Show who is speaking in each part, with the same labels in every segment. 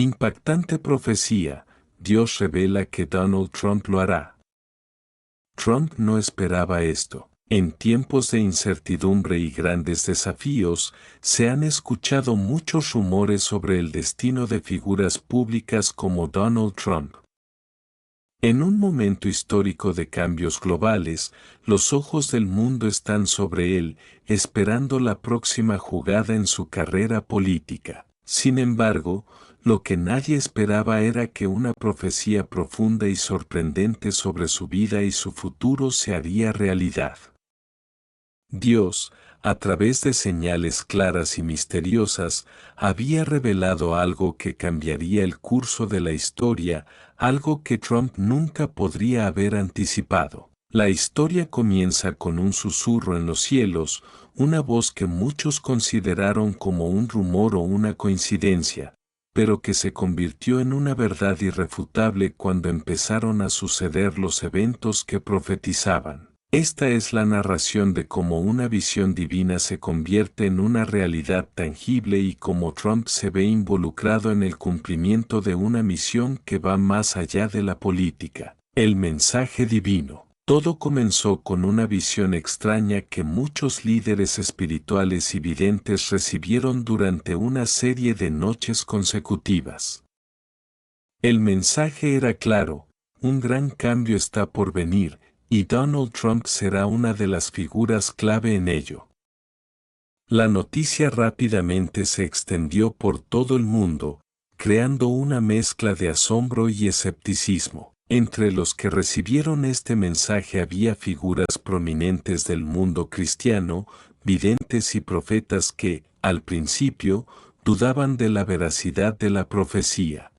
Speaker 1: Impactante profecía, Dios revela que Donald Trump lo hará. Trump no esperaba esto. En tiempos de incertidumbre y grandes desafíos, se han escuchado muchos rumores sobre el destino de figuras públicas como Donald Trump. En un momento histórico de cambios globales, los ojos del mundo están sobre él, esperando la próxima jugada en su carrera política. Sin embargo, lo que nadie esperaba era que una profecía profunda y sorprendente sobre su vida y su futuro se haría realidad. Dios, a través de señales claras y misteriosas, había revelado algo que cambiaría el curso de la historia, algo que Trump nunca podría haber anticipado. La historia comienza con un susurro en los cielos, una voz que muchos consideraron como un rumor o una coincidencia, pero que se convirtió en una verdad irrefutable cuando empezaron a suceder los eventos que profetizaban. Esta es la narración de cómo una visión divina se convierte en una realidad tangible y cómo Trump se ve involucrado en el cumplimiento de una misión que va más allá de la política. El mensaje divino. Todo comenzó con una visión extraña que muchos líderes espirituales y videntes recibieron durante una serie de noches consecutivas. El mensaje era claro: un gran cambio está por venir, y Donald Trump será una de las figuras clave en ello. La noticia rápidamente se extendió por todo el mundo, creando una mezcla de asombro y escepticismo. Entre los que recibieron este mensaje había figuras prominentes del mundo cristiano, videntes y profetas que, al principio, dudaban de la veracidad de la profecía.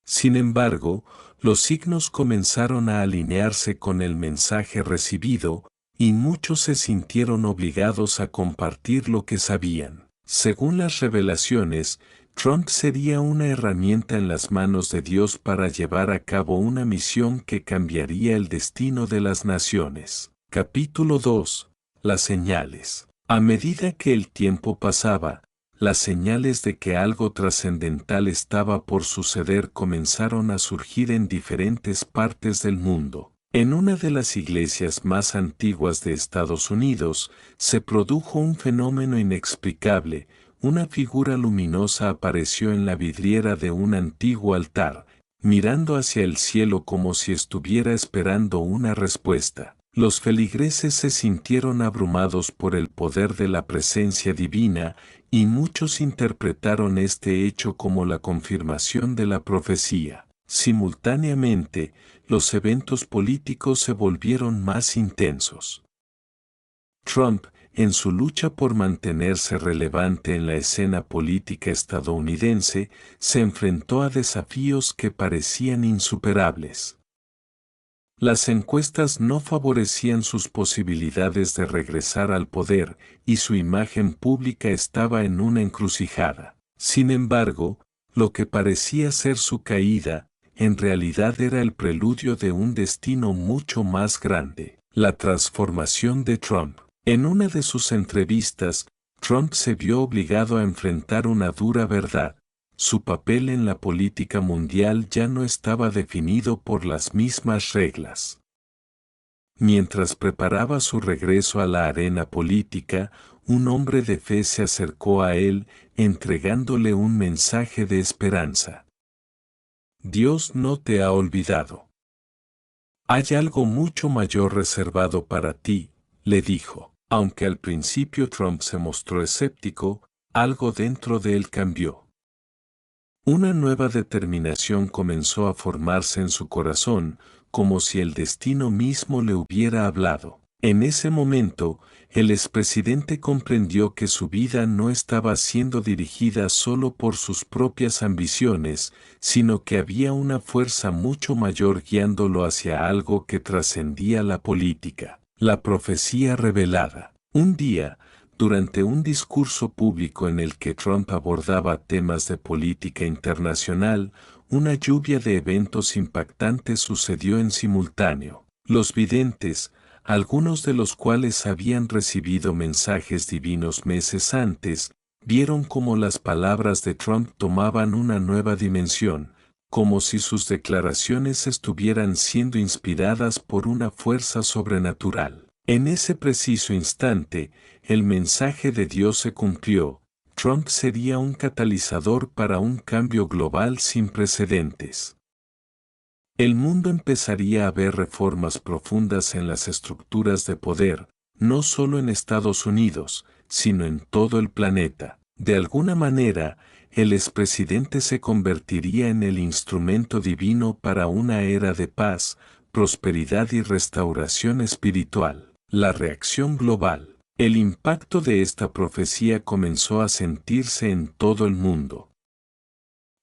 Speaker 1: Sin embargo, los signos comenzaron a alinearse con el mensaje recibido, y muchos se sintieron obligados a compartir lo que sabían. Según las revelaciones, Trump sería una herramienta en las manos de Dios para llevar a cabo una misión que cambiaría el destino de las naciones. Capítulo 2. Las señales. A medida que el tiempo pasaba, las señales de que algo trascendental estaba por suceder comenzaron a surgir en diferentes partes del mundo. En una de las iglesias más antiguas de Estados Unidos, se produjo un fenómeno inexplicable. Una figura luminosa apareció en la vidriera de un antiguo altar, mirando hacia el cielo como si estuviera esperando una respuesta. Los feligreses se sintieron abrumados por el poder de la presencia divina, y muchos interpretaron este hecho como la confirmación de la profecía. Simultáneamente, los eventos políticos se volvieron más intensos. Trump, en su lucha por mantenerse relevante en la escena política estadounidense, se enfrentó a desafíos que parecían insuperables. Las encuestas no favorecían sus posibilidades de regresar al poder, y su imagen pública estaba en una encrucijada. Sin embargo, lo que parecía ser su caída, en realidad era el preludio de un destino mucho más grande: la transformación de Trump. En una de sus entrevistas, Trump se vio obligado a enfrentar una dura verdad: su papel en la política mundial ya no estaba definido por las mismas reglas. Mientras preparaba su regreso a la arena política, un hombre de fe se acercó a él, entregándole un mensaje de esperanza. Dios no te ha olvidado. Hay algo mucho mayor reservado para ti, le dijo. Aunque al principio Trump se mostró escéptico, algo dentro de él cambió. Una nueva determinación comenzó a formarse en su corazón, como si el destino mismo le hubiera hablado. En ese momento, el expresidente comprendió que su vida no estaba siendo dirigida solo por sus propias ambiciones, sino que había una fuerza mucho mayor guiándolo hacia algo que trascendía la política. La profecía revelada. Un día, durante un discurso público en el que Trump abordaba temas de política internacional, una lluvia de eventos impactantes sucedió en simultáneo. Los videntes, algunos de los cuales habían recibido mensajes divinos meses antes, vieron cómo las palabras de Trump tomaban una nueva dimensión, como si sus declaraciones estuvieran siendo inspiradas por una fuerza sobrenatural. En ese preciso instante, el mensaje de Dios se cumplió. Trump sería un catalizador para un cambio global sin precedentes. El mundo empezaría a ver reformas profundas en las estructuras de poder, no solo en Estados Unidos, sino en todo el planeta. De alguna manera, el expresidente se convertiría en el instrumento divino para una era de paz, prosperidad y restauración espiritual. La reacción global. El impacto de esta profecía comenzó a sentirse en todo el mundo.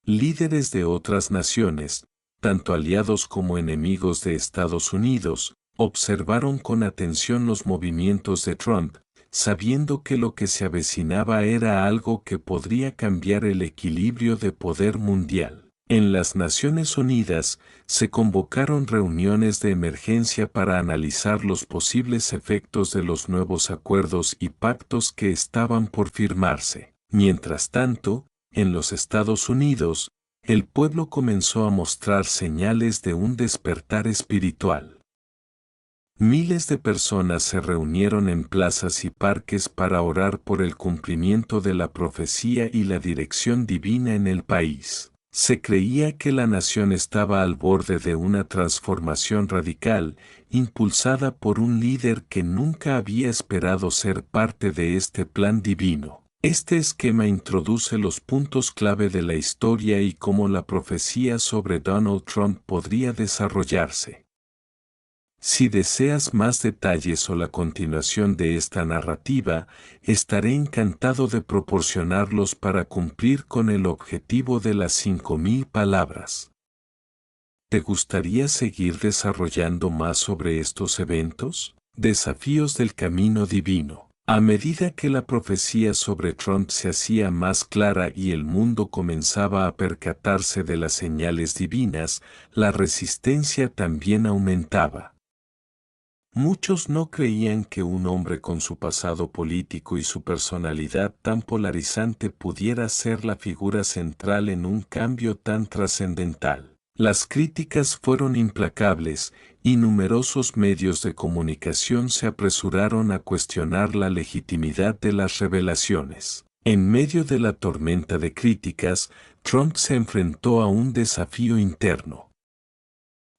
Speaker 1: Líderes de otras naciones, tanto aliados como enemigos de Estados Unidos, observaron con atención los movimientos de Trump, sabiendo que lo que se avecinaba era algo que podría cambiar el equilibrio de poder mundial. En las Naciones Unidas, se convocaron reuniones de emergencia para analizar los posibles efectos de los nuevos acuerdos y pactos que estaban por firmarse. Mientras tanto, en los Estados Unidos, el pueblo comenzó a mostrar señales de un despertar espiritual. Miles de personas se reunieron en plazas y parques para orar por el cumplimiento de la profecía y la dirección divina en el país. Se creía que la nación estaba al borde de una transformación radical, impulsada por un líder que nunca había esperado ser parte de este plan divino. Este esquema introduce los puntos clave de la historia y cómo la profecía sobre Donald Trump podría desarrollarse. Si deseas más detalles o la continuación de esta narrativa, estaré encantado de proporcionarlos para cumplir con el objetivo de las 5.000 palabras. ¿Te gustaría seguir desarrollando más sobre estos eventos? Desafíos del camino divino. A medida que la profecía sobre Trump se hacía más clara y el mundo comenzaba a percatarse de las señales divinas, la resistencia también aumentaba. Muchos no creían que un hombre con su pasado político y su personalidad tan polarizante pudiera ser la figura central en un cambio tan trascendental. Las críticas fueron implacables, y numerosos medios de comunicación se apresuraron a cuestionar la legitimidad de las revelaciones. En medio de la tormenta de críticas, Trump se enfrentó a un desafío interno.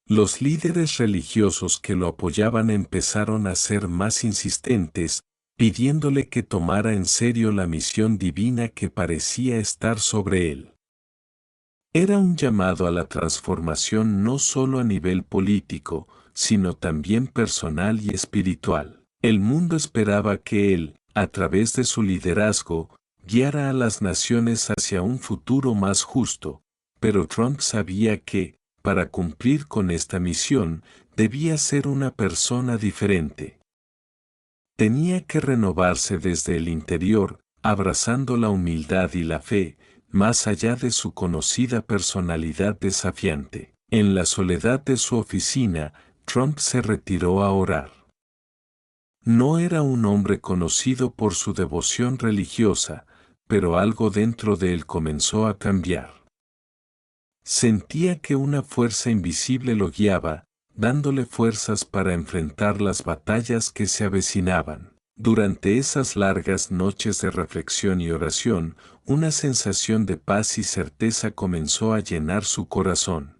Speaker 1: Los líderes religiosos que lo apoyaban empezaron a ser más insistentes, pidiéndole que tomara en serio la misión divina que parecía estar sobre él. Era un llamado a la transformación no solo a nivel político, sino también personal y espiritual. El mundo esperaba que él, a través de su liderazgo, guiara a las naciones hacia un futuro más justo, pero Trump sabía que, para cumplir con esta misión, debía ser una persona diferente. Tenía que renovarse desde el interior, abrazando la humildad y la fe, más allá de su conocida personalidad desafiante. En la soledad de su oficina, Trump se retiró a orar. No era un hombre conocido por su devoción religiosa, pero algo dentro de él comenzó a cambiar. Sentía que una fuerza invisible lo guiaba, dándole fuerzas para enfrentar las batallas que se avecinaban. Durante esas largas noches de reflexión y oración, una sensación de paz y certeza comenzó a llenar su corazón.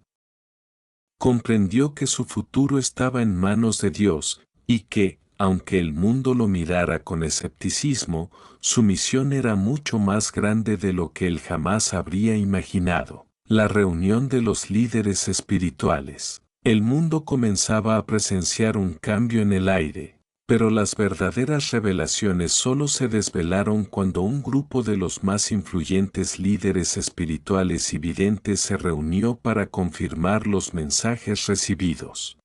Speaker 1: Comprendió que su futuro estaba en manos de Dios, y que, aunque el mundo lo mirara con escepticismo, su misión era mucho más grande de lo que él jamás habría imaginado. La reunión de los líderes espirituales. El mundo comenzaba a presenciar un cambio en el aire, pero las verdaderas revelaciones solo se desvelaron cuando un grupo de los más influyentes líderes espirituales y videntes se reunió para confirmar los mensajes recibidos.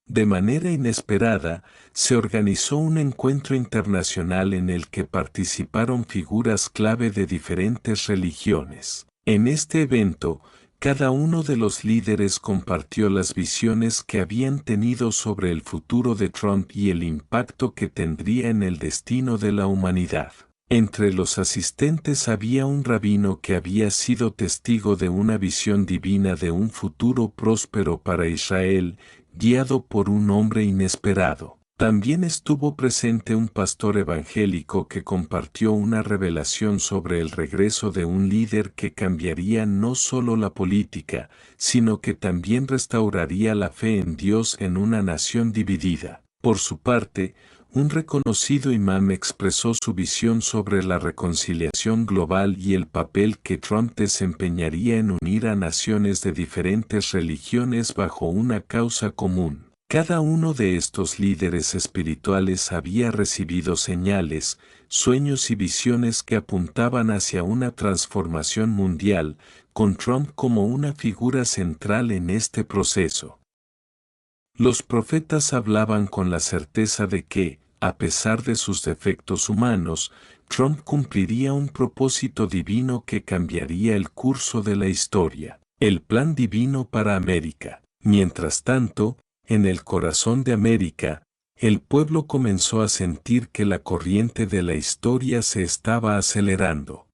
Speaker 1: De manera inesperada, se organizó un encuentro internacional en el que participaron figuras clave de diferentes religiones. En este evento, cada uno de los líderes compartió las visiones que habían tenido sobre el futuro de Trump y el impacto que tendría en el destino de la humanidad. Entre los asistentes había un rabino que había sido testigo de una visión divina de un futuro próspero para Israel, guiado por un hombre inesperado. También estuvo presente un pastor evangélico que compartió una revelación sobre el regreso de un líder que cambiaría no solo la política, sino que también restauraría la fe en Dios en una nación dividida. Por su parte, un reconocido imán expresó su visión sobre la reconciliación global y el papel que Trump desempeñaría en unir a naciones de diferentes religiones bajo una causa común. Cada uno de estos líderes espirituales había recibido señales, sueños y visiones que apuntaban hacia una transformación mundial, con Trump como una figura central en este proceso. Los profetas hablaban con la certeza de que, a pesar de sus defectos humanos, Trump cumpliría un propósito divino que cambiaría el curso de la historia, el plan divino para América. Mientras tanto, en el corazón de América, el pueblo comenzó a sentir que la corriente de la historia se estaba acelerando.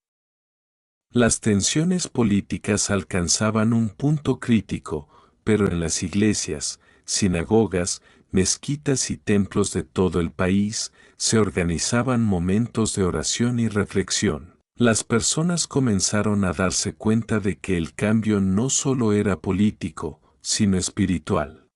Speaker 1: Las tensiones políticas alcanzaban un punto crítico, pero en las iglesias, sinagogas, mezquitas y templos de todo el país, se organizaban momentos de oración y reflexión. Las personas comenzaron a darse cuenta de que el cambio no solo era político, sino espiritual.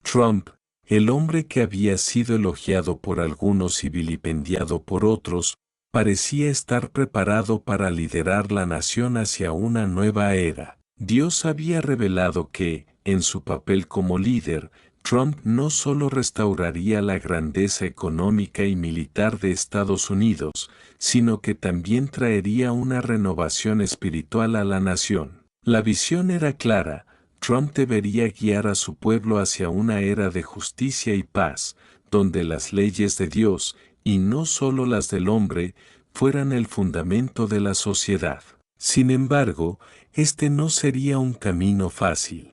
Speaker 1: Trump, el hombre que había sido elogiado por algunos y vilipendiado por otros, parecía estar preparado para liderar la nación hacia una nueva era. Dios había revelado que, en su papel como líder, Trump no solo restauraría la grandeza económica y militar de Estados Unidos, sino que también traería una renovación espiritual a la nación. La visión era clara: Trump debería guiar a su pueblo hacia una era de justicia y paz, donde las leyes de Dios, y no solo las del hombre, fueran el fundamento de la sociedad. Sin embargo, este no sería un camino fácil.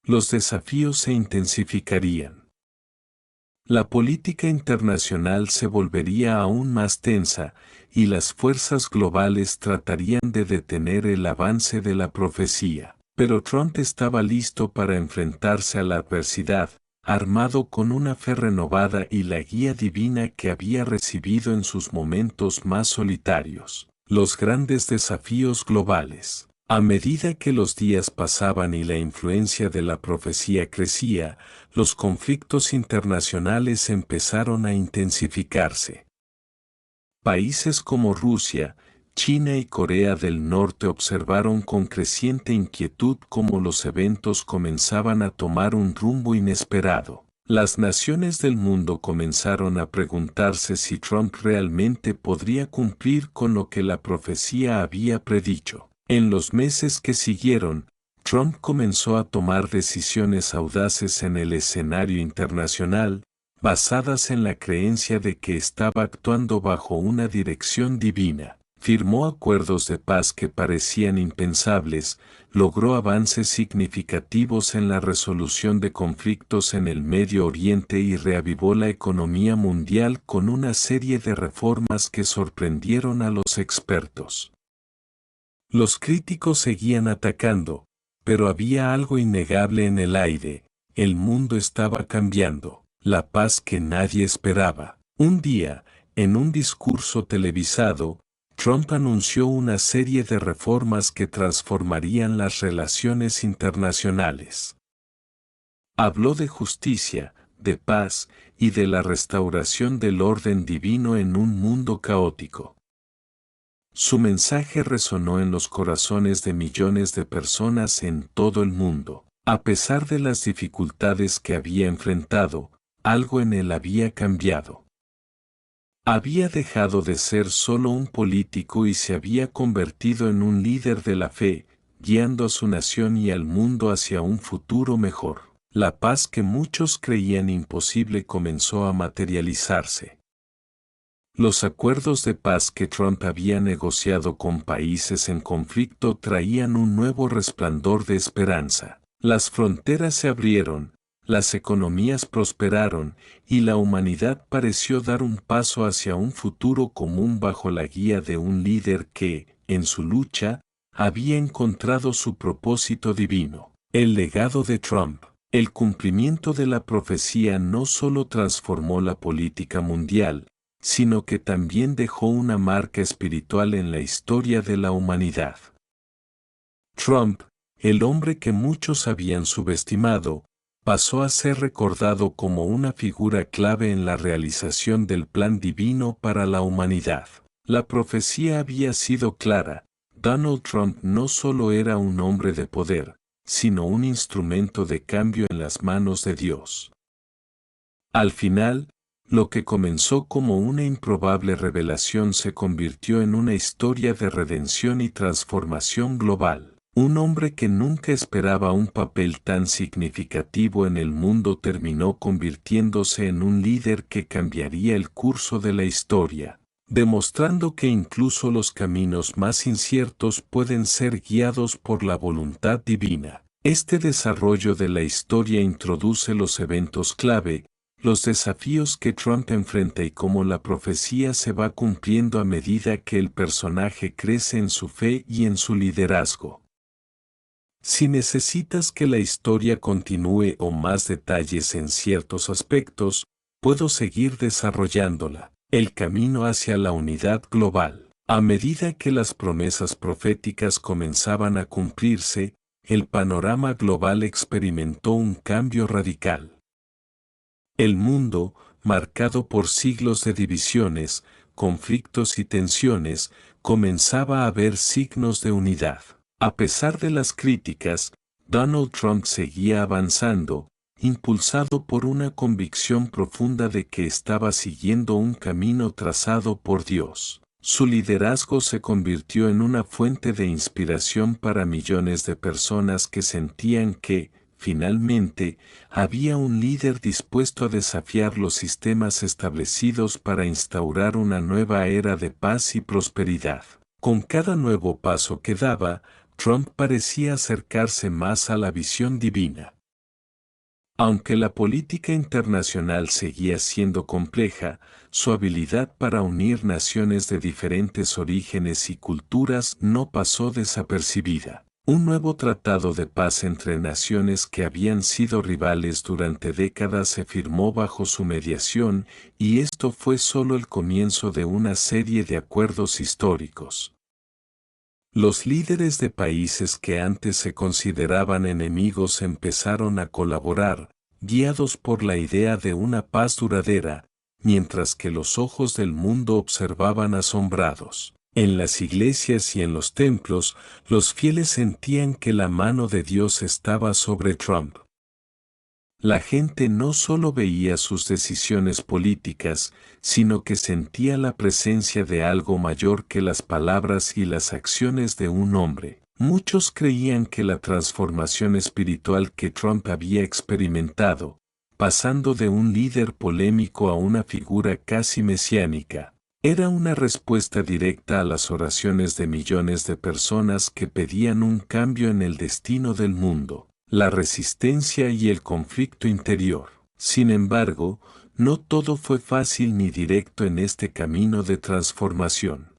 Speaker 1: Los desafíos se intensificarían. La política internacional se volvería aún más tensa, y las fuerzas globales tratarían de detener el avance de la profecía. Pero Trump estaba listo para enfrentarse a la adversidad, armado con una fe renovada y la guía divina que había recibido en sus momentos más solitarios. Los grandes desafíos globales. A medida que los días pasaban y la influencia de la profecía crecía, los conflictos internacionales empezaron a intensificarse. Países como Rusia, China y Corea del Norte observaron con creciente inquietud cómo los eventos comenzaban a tomar un rumbo inesperado. Las naciones del mundo comenzaron a preguntarse si Trump realmente podría cumplir con lo que la profecía había predicho. En los meses que siguieron, Trump comenzó a tomar decisiones audaces en el escenario internacional, basadas en la creencia de que estaba actuando bajo una dirección divina. Firmó acuerdos de paz que parecían impensables, logró avances significativos en la resolución de conflictos en el Medio Oriente y reavivó la economía mundial con una serie de reformas que sorprendieron a los expertos. Los críticos seguían atacando, pero había algo innegable en el aire: el mundo estaba cambiando, la paz que nadie esperaba. Un día, en un discurso televisado, Trump anunció una serie de reformas que transformarían las relaciones internacionales. Habló de justicia, de paz y de la restauración del orden divino en un mundo caótico. Su mensaje resonó en los corazones de millones de personas en todo el mundo. A pesar de las dificultades que había enfrentado, algo en él había cambiado. Había dejado de ser solo un político y se había convertido en un líder de la fe, guiando a su nación y al mundo hacia un futuro mejor. La paz que muchos creían imposible comenzó a materializarse. Los acuerdos de paz que Trump había negociado con países en conflicto traían un nuevo resplandor de esperanza. Las fronteras se abrieron, las economías prosperaron y la humanidad pareció dar un paso hacia un futuro común bajo la guía de un líder que, en su lucha, había encontrado su propósito divino. El legado de Trump. El cumplimiento de la profecía no solo transformó la política mundial, sino que también dejó una marca espiritual en la historia de la humanidad. Trump, el hombre que muchos habían subestimado, pasó a ser recordado como una figura clave en la realización del plan divino para la humanidad. La profecía había sido clara: Donald Trump no solo era un hombre de poder, sino un instrumento de cambio en las manos de Dios. Al final, lo que comenzó como una improbable revelación se convirtió en una historia de redención y transformación global. Un hombre que nunca esperaba un papel tan significativo en el mundo terminó convirtiéndose en un líder que cambiaría el curso de la historia, demostrando que incluso los caminos más inciertos pueden ser guiados por la voluntad divina. Este desarrollo de la historia introduce los eventos clave, los desafíos que Trump enfrenta y cómo la profecía se va cumpliendo a medida que el personaje crece en su fe y en su liderazgo. Si necesitas que la historia continúe o más detalles en ciertos aspectos, puedo seguir desarrollándola. El camino hacia la unidad global. A medida que las promesas proféticas comenzaban a cumplirse, el panorama global experimentó un cambio radical. El mundo, marcado por siglos de divisiones, conflictos y tensiones, comenzaba a ver signos de unidad. A pesar de las críticas, Donald Trump seguía avanzando, impulsado por una convicción profunda de que estaba siguiendo un camino trazado por Dios. Su liderazgo se convirtió en una fuente de inspiración para millones de personas que sentían que, finalmente, había un líder dispuesto a desafiar los sistemas establecidos para instaurar una nueva era de paz y prosperidad. Con cada nuevo paso que daba, Trump parecía acercarse más a la visión divina. Aunque la política internacional seguía siendo compleja, su habilidad para unir naciones de diferentes orígenes y culturas no pasó desapercibida. Un nuevo tratado de paz entre naciones que habían sido rivales durante décadas se firmó bajo su mediación, y esto fue solo el comienzo de una serie de acuerdos históricos. Los líderes de países que antes se consideraban enemigos empezaron a colaborar, guiados por la idea de una paz duradera, mientras que los ojos del mundo observaban asombrados. En las iglesias y en los templos, los fieles sentían que la mano de Dios estaba sobre Trump. La gente no solo veía sus decisiones políticas, sino que sentía la presencia de algo mayor que las palabras y las acciones de un hombre. Muchos creían que la transformación espiritual que Trump había experimentado, pasando de un líder polémico a una figura casi mesiánica, era una respuesta directa a las oraciones de millones de personas que pedían un cambio en el destino del mundo. La resistencia y el conflicto interior. Sin embargo, no todo fue fácil ni directo en este camino de transformación.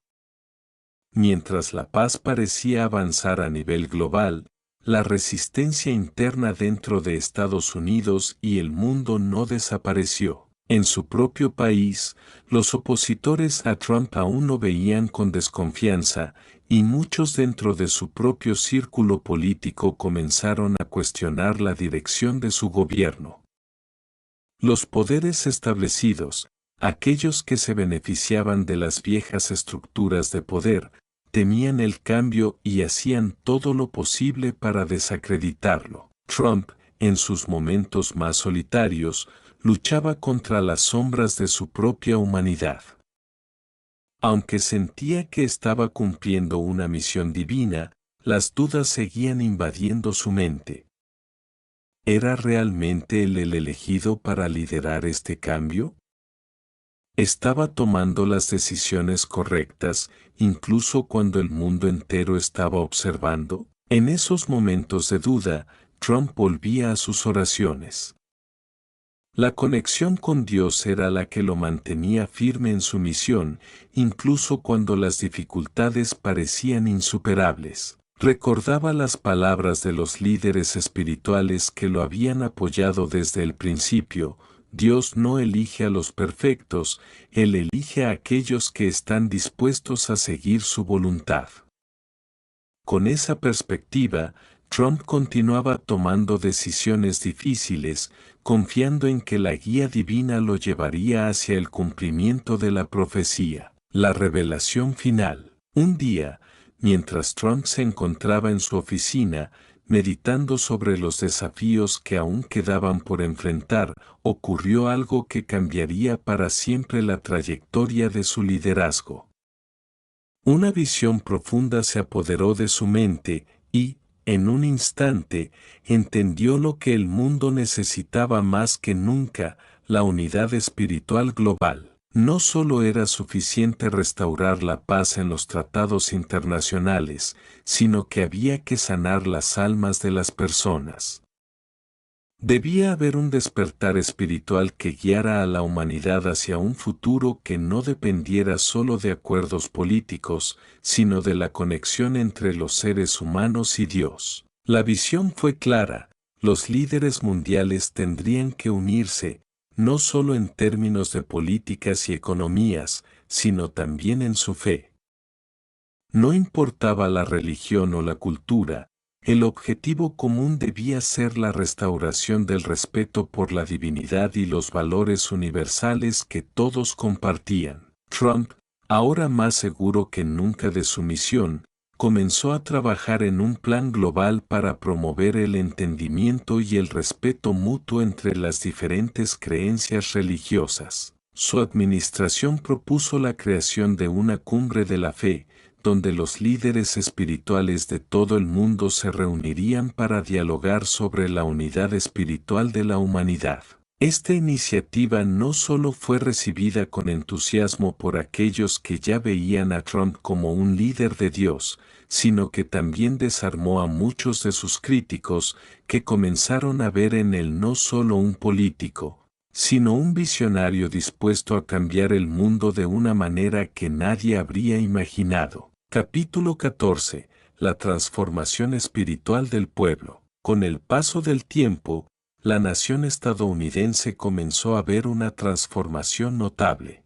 Speaker 1: Mientras la paz parecía avanzar a nivel global, la resistencia interna dentro de Estados Unidos y el mundo no desapareció. En su propio país, los opositores a Trump aún lo veían con desconfianza, y muchos dentro de su propio círculo político comenzaron a cuestionar la dirección de su gobierno. Los poderes establecidos, aquellos que se beneficiaban de las viejas estructuras de poder, temían el cambio y hacían todo lo posible para desacreditarlo. Trump, en sus momentos más solitarios, luchaba contra las sombras de su propia humanidad. Aunque sentía que estaba cumpliendo una misión divina, las dudas seguían invadiendo su mente. ¿Era realmente él el elegido para liderar este cambio? ¿Estaba tomando las decisiones correctas, incluso cuando el mundo entero estaba observando? En esos momentos de duda, Trump volvía a sus oraciones. La conexión con Dios era la que lo mantenía firme en su misión, incluso cuando las dificultades parecían insuperables. Recordaba las palabras de los líderes espirituales que lo habían apoyado desde el principio: Dios no elige a los perfectos, Él elige a aquellos que están dispuestos a seguir su voluntad. Con esa perspectiva, Trump continuaba tomando decisiones difíciles, confiando en que la guía divina lo llevaría hacia el cumplimiento de la profecía, la revelación final. Un día, mientras Trump se encontraba en su oficina, meditando sobre los desafíos que aún quedaban por enfrentar, ocurrió algo que cambiaría para siempre la trayectoria de su liderazgo. Una visión profunda se apoderó de su mente y, en un instante, entendió lo que el mundo necesitaba más que nunca: la unidad espiritual global. No solo era suficiente restaurar la paz en los tratados internacionales, sino que había que sanar las almas de las personas. Debía haber un despertar espiritual que guiara a la humanidad hacia un futuro que no dependiera solo de acuerdos políticos, sino de la conexión entre los seres humanos y Dios. La visión fue clara: los líderes mundiales tendrían que unirse, no solo en términos de políticas y economías, sino también en su fe. No importaba la religión o la cultura, el objetivo común debía ser la restauración del respeto por la divinidad y los valores universales que todos compartían. Trump, ahora más seguro que nunca de su misión, comenzó a trabajar en un plan global para promover el entendimiento y el respeto mutuo entre las diferentes creencias religiosas. Su administración propuso la creación de una cumbre de la fe, donde los líderes espirituales de todo el mundo se reunirían para dialogar sobre la unidad espiritual de la humanidad. Esta iniciativa no solo fue recibida con entusiasmo por aquellos que ya veían a Trump como un líder de Dios, sino que también desarmó a muchos de sus críticos, que comenzaron a ver en él no solo un político, sino un visionario dispuesto a cambiar el mundo de una manera que nadie habría imaginado. Capítulo 14. La transformación espiritual del pueblo. Con el paso del tiempo, la nación estadounidense comenzó a ver una transformación notable.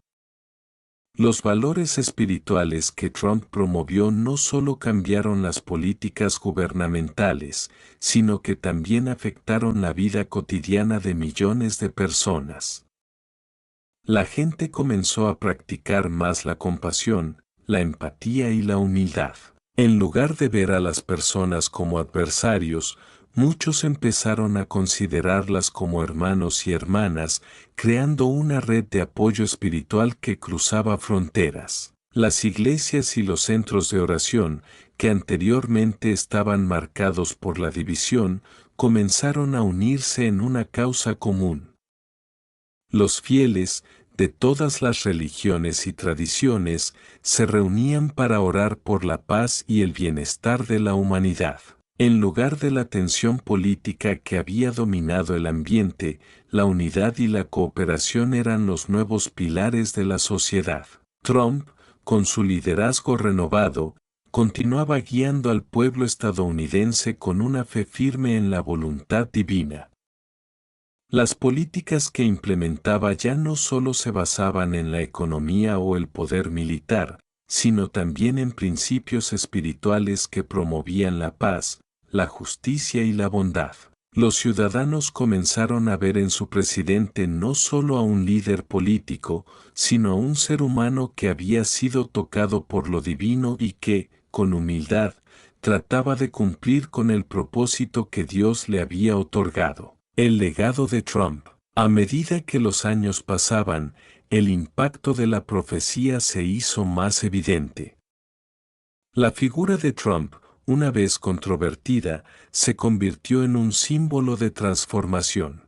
Speaker 1: Los valores espirituales que Trump promovió no solo cambiaron las políticas gubernamentales, sino que también afectaron la vida cotidiana de millones de personas. La gente comenzó a practicar más la compasión, la empatía y la humildad. En lugar de ver a las personas como adversarios, muchos empezaron a considerarlas como hermanos y hermanas, creando una red de apoyo espiritual que cruzaba fronteras. Las iglesias y los centros de oración, que anteriormente estaban marcados por la división, comenzaron a unirse en una causa común. Los fieles, de todas las religiones y tradiciones, se reunían para orar por la paz y el bienestar de la humanidad. En lugar de la tensión política que había dominado el ambiente, la unidad y la cooperación eran los nuevos pilares de la sociedad. Trump, con su liderazgo renovado, continuaba guiando al pueblo estadounidense con una fe firme en la voluntad divina. Las políticas que implementaba ya no solo se basaban en la economía o el poder militar, sino también en principios espirituales que promovían la paz, la justicia y la bondad. Los ciudadanos comenzaron a ver en su presidente no solo a un líder político, sino a un ser humano que había sido tocado por lo divino y que, con humildad, trataba de cumplir con el propósito que Dios le había otorgado. El legado de Trump. A medida que los años pasaban, el impacto de la profecía se hizo más evidente. La figura de Trump, una vez controvertida, se convirtió en un símbolo de transformación.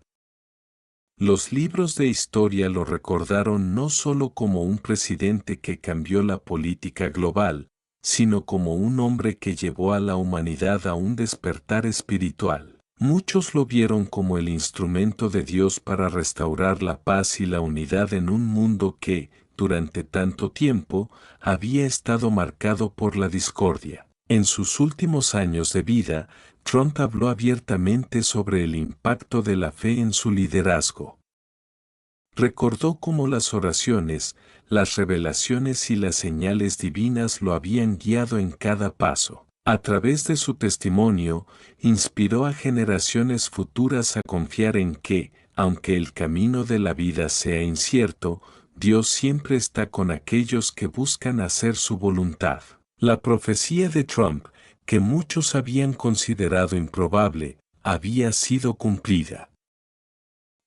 Speaker 1: Los libros de historia lo recordaron no solo como un presidente que cambió la política global, sino como un hombre que llevó a la humanidad a un despertar espiritual. Muchos lo vieron como el instrumento de Dios para restaurar la paz y la unidad en un mundo que, durante tanto tiempo, había estado marcado por la discordia. En sus últimos años de vida, Trump habló abiertamente sobre el impacto de la fe en su liderazgo. Recordó cómo las oraciones, las revelaciones y las señales divinas lo habían guiado en cada paso. A través de su testimonio, inspiró a generaciones futuras a confiar en que, aunque el camino de la vida sea incierto, Dios siempre está con aquellos que buscan hacer su voluntad. La profecía de Trump, que muchos habían considerado improbable, había sido cumplida.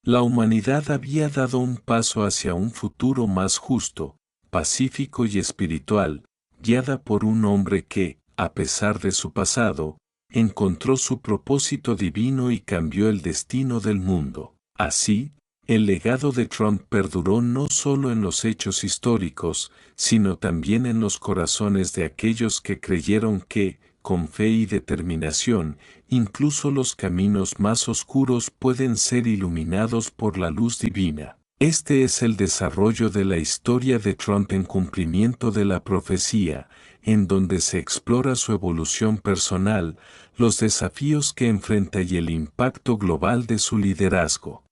Speaker 1: La humanidad había dado un paso hacia un futuro más justo, pacífico y espiritual, guiada por un hombre que, a pesar de su pasado, encontró su propósito divino y cambió el destino del mundo. Así, el legado de Trump perduró no solo en los hechos históricos, sino también en los corazones de aquellos que creyeron que, con fe y determinación, incluso los caminos más oscuros pueden ser iluminados por la luz divina. Este es el desarrollo de la historia de Trump en cumplimiento de la profecía, en donde se explora su evolución personal, los desafíos que enfrenta y el impacto global de su liderazgo.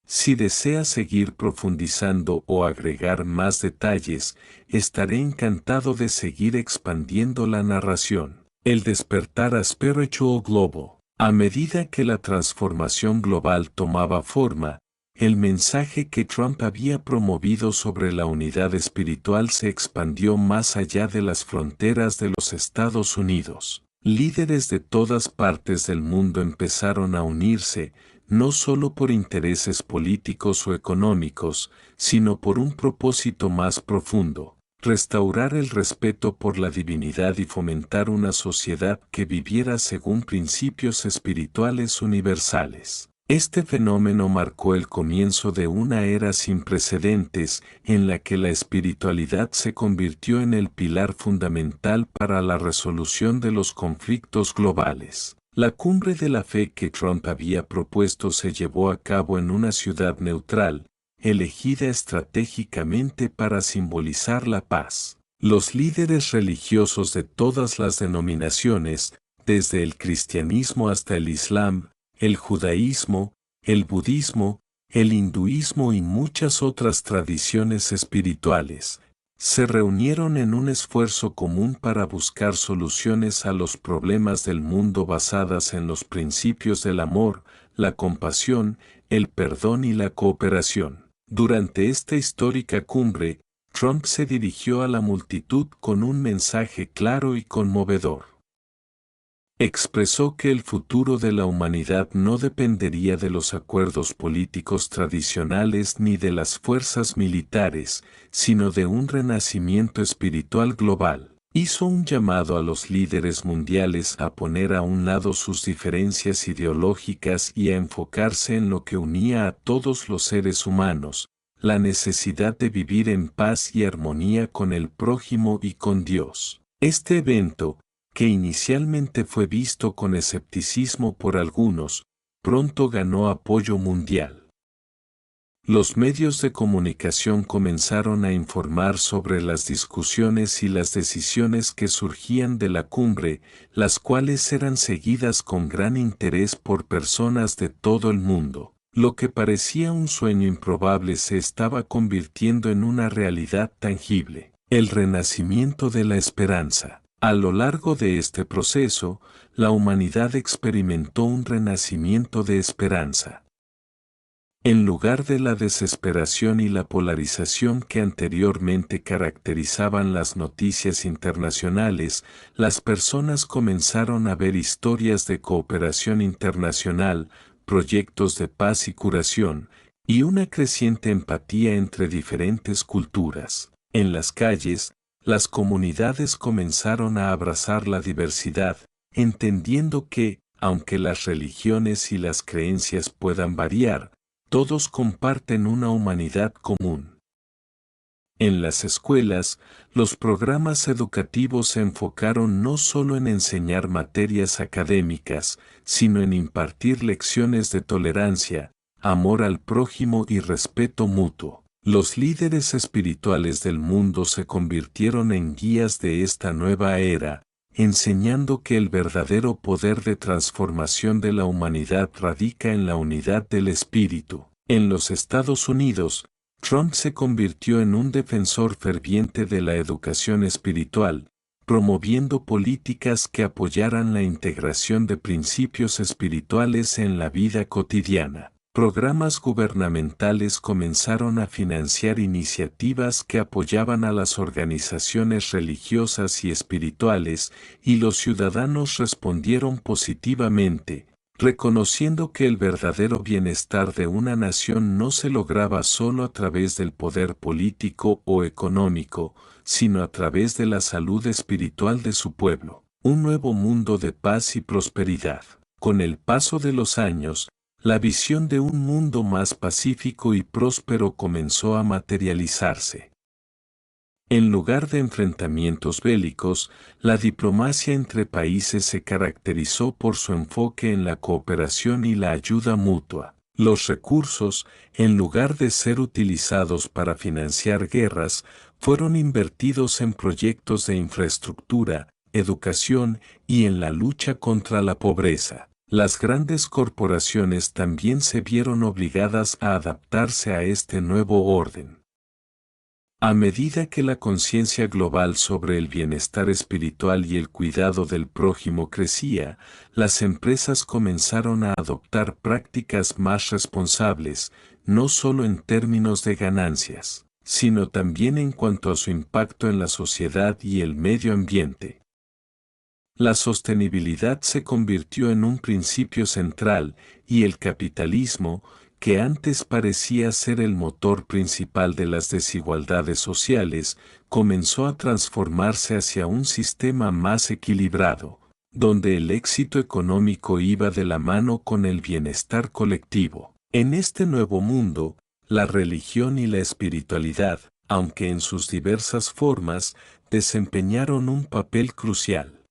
Speaker 1: Si desea seguir profundizando o agregar más detalles, estaré encantado de seguir expandiendo la narración. El despertar spiritual global. A medida que la transformación global tomaba forma, el mensaje que Trump había promovido sobre la unidad espiritual se expandió más allá de las fronteras de los Estados Unidos. Líderes de todas partes del mundo empezaron a unirse, no solo por intereses políticos o económicos, sino por un propósito más profundo: restaurar el respeto por la divinidad y fomentar una sociedad que viviera según principios espirituales universales. Este fenómeno marcó el comienzo de una era sin precedentes en la que la espiritualidad se convirtió en el pilar fundamental para la resolución de los conflictos globales. La cumbre de la fe que Trump había propuesto se llevó a cabo en una ciudad neutral, elegida estratégicamente para simbolizar la paz. Los líderes religiosos de todas las denominaciones, desde el cristianismo hasta el islam, el judaísmo, el budismo, el hinduismo y muchas otras tradiciones espirituales, se reunieron en un esfuerzo común para buscar soluciones a los problemas del mundo basadas en los principios del amor, la compasión, el perdón y la cooperación. Durante esta histórica cumbre, Trump se dirigió a la multitud con un mensaje claro y conmovedor. Expresó que el futuro de la humanidad no dependería de los acuerdos políticos tradicionales ni de las fuerzas militares, sino de un renacimiento espiritual global. Hizo un llamado a los líderes mundiales a poner a un lado sus diferencias ideológicas y a enfocarse en lo que unía a todos los seres humanos: la necesidad de vivir en paz y armonía con el prójimo y con Dios. Este evento, que inicialmente fue visto con escepticismo por algunos, pronto ganó apoyo mundial. Los medios de comunicación comenzaron a informar sobre las discusiones y las decisiones que surgían de la cumbre, las cuales eran seguidas con gran interés por personas de todo el mundo. Lo que parecía un sueño improbable se estaba convirtiendo en una realidad tangible: el renacimiento de la esperanza. A lo largo de este proceso, la humanidad experimentó un renacimiento de esperanza. En lugar de la desesperación y la polarización que anteriormente caracterizaban las noticias internacionales, las personas comenzaron a ver historias de cooperación internacional, proyectos de paz y curación, y una creciente empatía entre diferentes culturas. En las calles, las comunidades comenzaron a abrazar la diversidad, entendiendo que, aunque las religiones y las creencias puedan variar, todos comparten una humanidad común. En las escuelas, los programas educativos se enfocaron no solo en enseñar materias académicas, sino en impartir lecciones de tolerancia, amor al prójimo y respeto mutuo. Los líderes espirituales del mundo se convirtieron en guías de esta nueva era, enseñando que el verdadero poder de transformación de la humanidad radica en la unidad del espíritu. En los Estados Unidos, Trump se convirtió en un defensor ferviente de la educación espiritual, promoviendo políticas que apoyaran la integración de principios espirituales en la vida cotidiana. Programas gubernamentales comenzaron a financiar iniciativas que apoyaban a las organizaciones religiosas y espirituales, y los ciudadanos respondieron positivamente, reconociendo que el verdadero bienestar de una nación no se lograba solo a través del poder político o económico, sino a través de la salud espiritual de su pueblo. Un nuevo mundo de paz y prosperidad. Con el paso de los años, la visión de un mundo más pacífico y próspero comenzó a materializarse. En lugar de enfrentamientos bélicos, la diplomacia entre países se caracterizó por su enfoque en la cooperación y la ayuda mutua. Los recursos, en lugar de ser utilizados para financiar guerras, fueron invertidos en proyectos de infraestructura, educación y en la lucha contra la pobreza. Las grandes corporaciones también se vieron obligadas a adaptarse a este nuevo orden. A medida que la conciencia global sobre el bienestar espiritual y el cuidado del prójimo crecía, las empresas comenzaron a adoptar prácticas más responsables, no solo en términos de ganancias, sino también en cuanto a su impacto en la sociedad y el medio ambiente. La sostenibilidad se convirtió en un principio central, y el capitalismo, que antes parecía ser el motor principal de las desigualdades sociales, comenzó a transformarse hacia un sistema más equilibrado, donde el éxito económico iba de la mano con el bienestar colectivo. En este nuevo mundo, la religión y la espiritualidad, aunque en sus diversas formas, desempeñaron un papel crucial.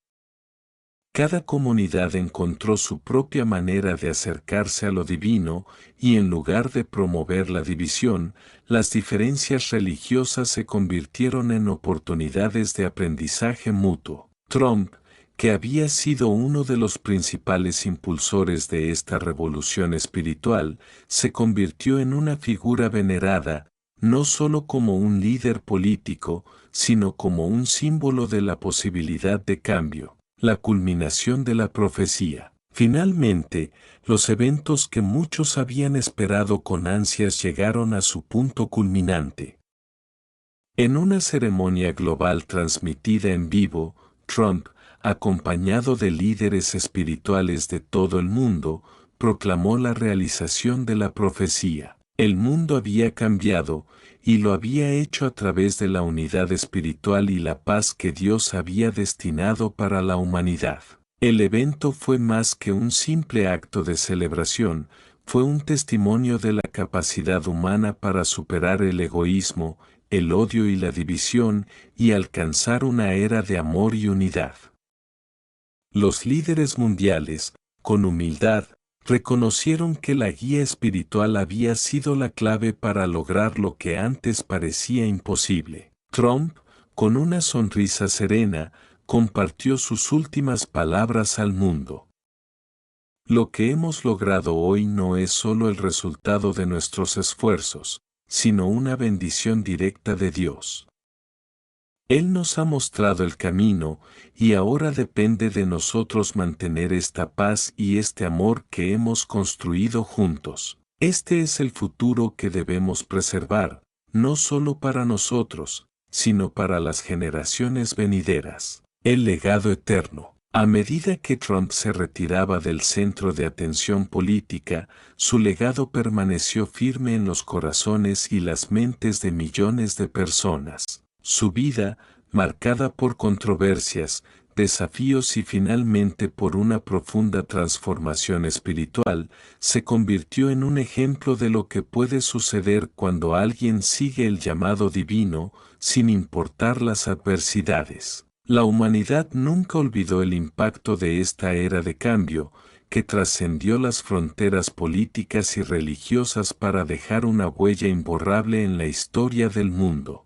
Speaker 1: Cada comunidad encontró su propia manera de acercarse a lo divino, y en lugar de promover la división, las diferencias religiosas se convirtieron en oportunidades de aprendizaje mutuo. Trump, que había sido uno de los principales impulsores de esta revolución espiritual, se convirtió en una figura venerada, no solo como un líder político, sino como un símbolo de la posibilidad de cambio. La culminación de la profecía. Finalmente, los eventos que muchos habían esperado con ansias llegaron a su punto culminante. En una ceremonia global transmitida en vivo, Trump, acompañado de líderes espirituales de todo el mundo, proclamó la realización de la profecía. El mundo había cambiado, y lo había hecho a través de la unidad espiritual y la paz que Dios había destinado para la humanidad. El evento fue más que un simple acto de celebración, fue un testimonio de la capacidad humana para superar el egoísmo, el odio y la división, y alcanzar una era de amor y unidad. Los líderes mundiales, con humildad, reconocieron que la guía espiritual había sido la clave para lograr lo que antes parecía imposible. Trump, con una sonrisa serena, compartió sus últimas palabras al mundo. Lo que hemos logrado hoy no es solo el resultado de nuestros esfuerzos, sino una bendición directa de Dios. Él nos ha mostrado el camino, y ahora depende de nosotros mantener esta paz y este amor que hemos construido juntos. Este es el futuro que debemos preservar, no solo para nosotros, sino para las generaciones venideras. El legado eterno. A medida que Trump se retiraba del centro de atención política, su legado permaneció firme en los corazones y las mentes de millones de personas. Su vida, marcada por controversias, desafíos y finalmente por una profunda transformación espiritual, se convirtió en un ejemplo de lo que puede suceder cuando alguien sigue el llamado divino, sin importar las adversidades. La humanidad nunca olvidó el impacto de esta era de cambio, que trascendió las fronteras políticas y religiosas para dejar una huella imborrable en la historia del mundo.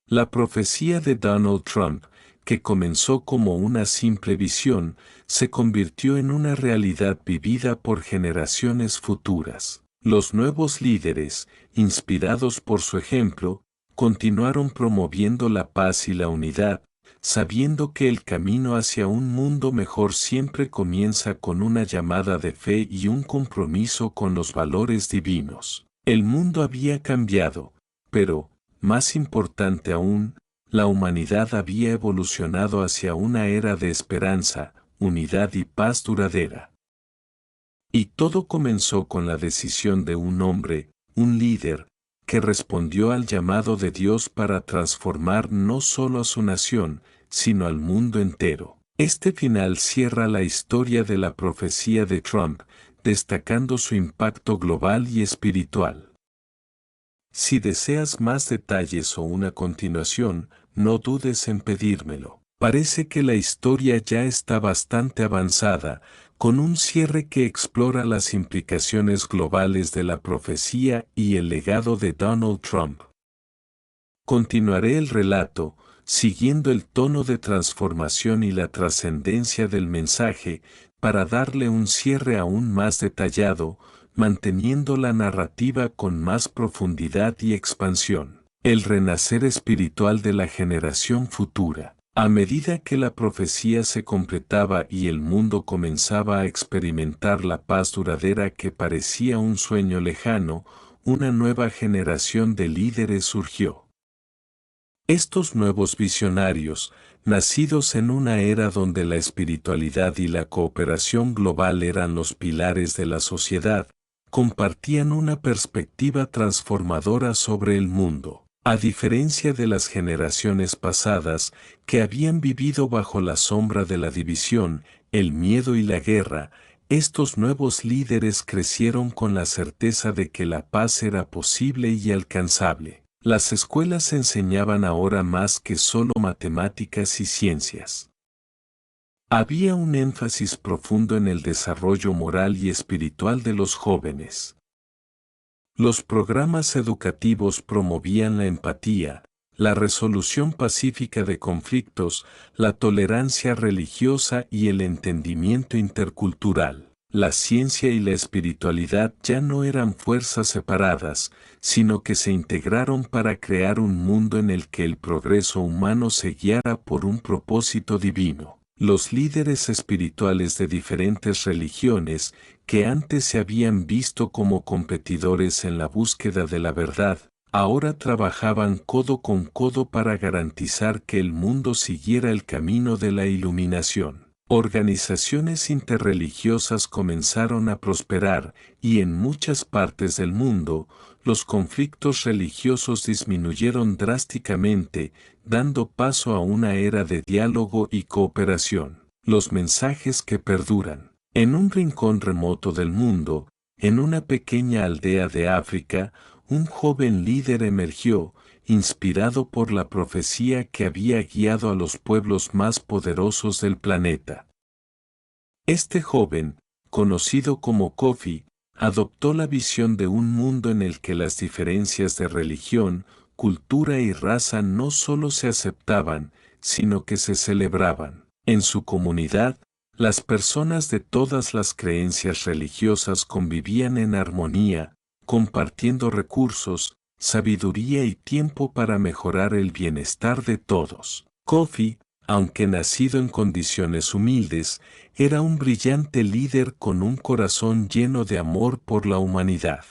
Speaker 1: La profecía de Donald Trump, que comenzó como una simple visión, se convirtió en una realidad vivida por generaciones futuras. Los nuevos líderes, inspirados por su ejemplo, continuaron promoviendo la paz y la unidad, sabiendo que el camino hacia un mundo mejor siempre comienza con una llamada de fe y un compromiso con los valores divinos. El mundo había cambiado, pero, más importante aún, la humanidad había evolucionado hacia una era de esperanza, unidad y paz duradera. Y todo comenzó con la decisión de un hombre, un líder, que respondió al llamado de Dios para transformar no solo a su nación, sino al mundo entero. Este final cierra la historia de la profecía de Trump, destacando su impacto global y espiritual. Si deseas más detalles o una continuación, no dudes en pedírmelo. Parece que la historia ya está bastante avanzada, con un cierre que explora las implicaciones globales de la profecía y el legado de Donald Trump. Continuaré el relato, siguiendo el tono de transformación y la trascendencia del mensaje, para darle un cierre aún más detallado, manteniendo la narrativa con más profundidad y expansión. El renacer espiritual de la generación futura. A medida que la profecía se completaba y el mundo comenzaba a experimentar la paz duradera que parecía un sueño lejano, una nueva generación de líderes surgió. Estos nuevos visionarios, nacidos en una era donde la espiritualidad y la cooperación global eran los pilares de la sociedad, compartían una perspectiva transformadora sobre el mundo. A diferencia de las generaciones pasadas, que habían vivido bajo la sombra de la división, el miedo y la guerra, estos nuevos líderes crecieron con la certeza de que la paz era posible y alcanzable. Las escuelas enseñaban ahora más que solo matemáticas y ciencias. Había un énfasis profundo en el desarrollo moral y espiritual de los jóvenes. Los programas educativos promovían la empatía, la resolución pacífica de conflictos, la tolerancia religiosa y el entendimiento intercultural. La ciencia y la espiritualidad ya no eran fuerzas separadas, sino que se integraron para crear un mundo en el que el progreso humano se guiara por un propósito divino. Los líderes espirituales de diferentes religiones, que antes se habían visto como competidores en la búsqueda de la verdad, ahora trabajaban codo con codo para garantizar que el mundo siguiera el camino de la iluminación. Organizaciones interreligiosas comenzaron a prosperar y en muchas partes del mundo, los conflictos religiosos disminuyeron drásticamente, dando paso a una era de diálogo y cooperación. Los mensajes que perduran. En un rincón remoto del mundo, en una pequeña aldea de África, un joven líder emergió, inspirado por la profecía que había guiado a los pueblos más poderosos del planeta. Este joven, conocido como Kofi, adoptó la visión de un mundo en el que las diferencias de religión, cultura y raza no solo se aceptaban, sino que se celebraban. En su comunidad, las personas de todas las creencias religiosas convivían en armonía, compartiendo recursos, sabiduría y tiempo para mejorar el bienestar de todos. Kofi, aunque nacido en condiciones humildes, era un brillante líder con un corazón lleno de amor por la humanidad.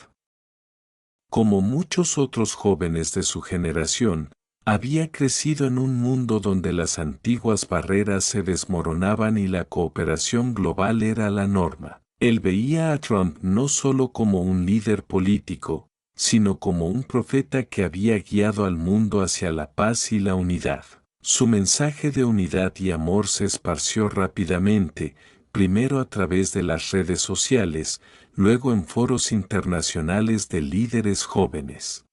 Speaker 1: Como muchos otros jóvenes de su generación, había crecido en un mundo donde las antiguas barreras se desmoronaban y la cooperación global era la norma. Él veía a Trump no solo como un líder político, sino como un profeta que había guiado al mundo hacia la paz y la unidad. Su mensaje de unidad y amor se esparció rápidamente, primero a través de las redes sociales, luego en foros internacionales de líderes jóvenes.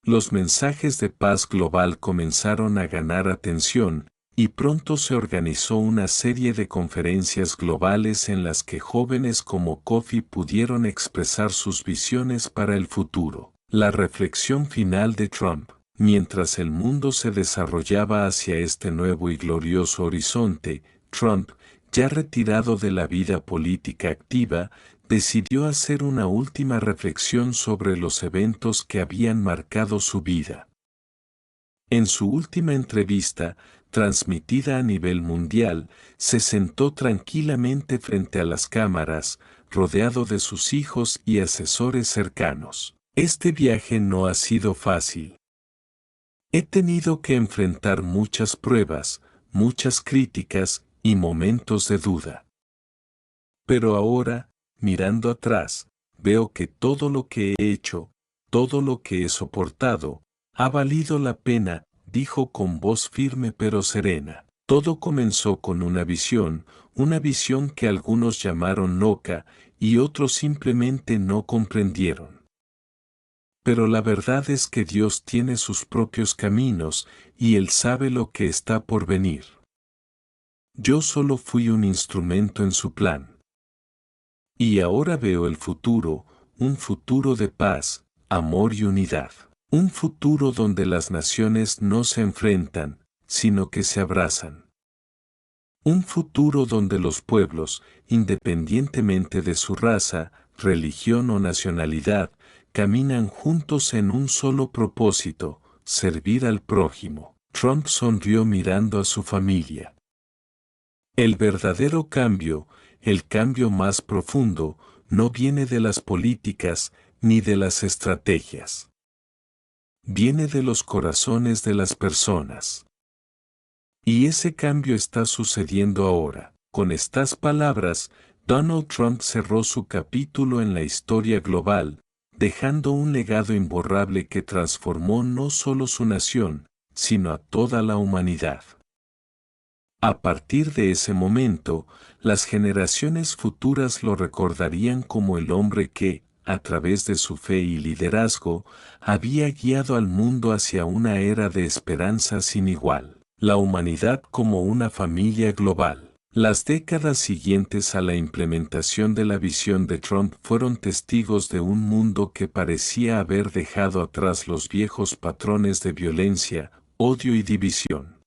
Speaker 1: Los mensajes de paz global comenzaron a ganar atención, y pronto se organizó una serie de conferencias globales en las que jóvenes como Kofi pudieron expresar sus visiones para el futuro. La reflexión final de Trump. Mientras el mundo se desarrollaba hacia este nuevo y glorioso horizonte, Trump, ya retirado de la vida política activa, decidió hacer una última reflexión sobre los eventos que habían marcado su vida. En su última entrevista, transmitida a nivel mundial, se sentó tranquilamente frente a las cámaras, rodeado de sus hijos y asesores cercanos. Este viaje no ha sido fácil. He tenido que enfrentar muchas pruebas, muchas críticas y momentos de duda. Pero ahora, mirando atrás, veo que todo lo que he hecho, todo lo que he soportado, ha valido la pena, dijo con voz firme pero serena. Todo comenzó con una visión que algunos llamaron loca y otros simplemente no comprendieron. Pero la verdad es que Dios tiene sus propios caminos y Él sabe lo que está por venir. Yo solo fui un instrumento en su plan. Y ahora veo el futuro, un futuro de paz, amor y unidad. Un futuro donde las naciones no se enfrentan, sino que se abrazan. Un futuro donde los pueblos, independientemente de su raza, religión o nacionalidad, caminan juntos en un solo propósito, servir al prójimo. Trump sonrió mirando a su familia. El verdadero cambio, el cambio más profundo, no viene de las políticas ni de las estrategias. Viene de los corazones de las personas. Y ese cambio está sucediendo ahora. Con estas palabras, Donald Trump cerró su capítulo en la historia global, dejando un legado imborrable que transformó no solo su nación, sino a toda la humanidad. A partir de ese momento, las generaciones futuras lo recordarían como el hombre que, a través de su fe y liderazgo, había guiado al mundo hacia una era de esperanza sin igual. La humanidad como una familia global. Las décadas siguientes a la implementación de la visión de Trump fueron testigos de un mundo que parecía haber dejado atrás los viejos patrones de violencia, odio y división.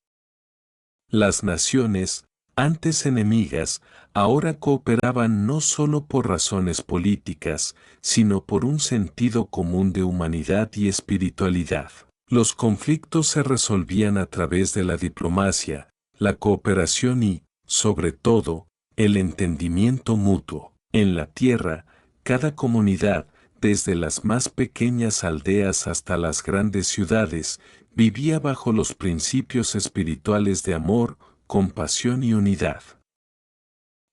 Speaker 1: Las naciones, antes enemigas, ahora cooperaban no solo por razones políticas, sino por un sentido común de humanidad y espiritualidad. Los conflictos se resolvían a través de la diplomacia, la cooperación y, sobre todo, el entendimiento mutuo. En la tierra, cada comunidad, desde las más pequeñas aldeas hasta las grandes ciudades, vivía bajo los principios espirituales de amor, compasión y unidad.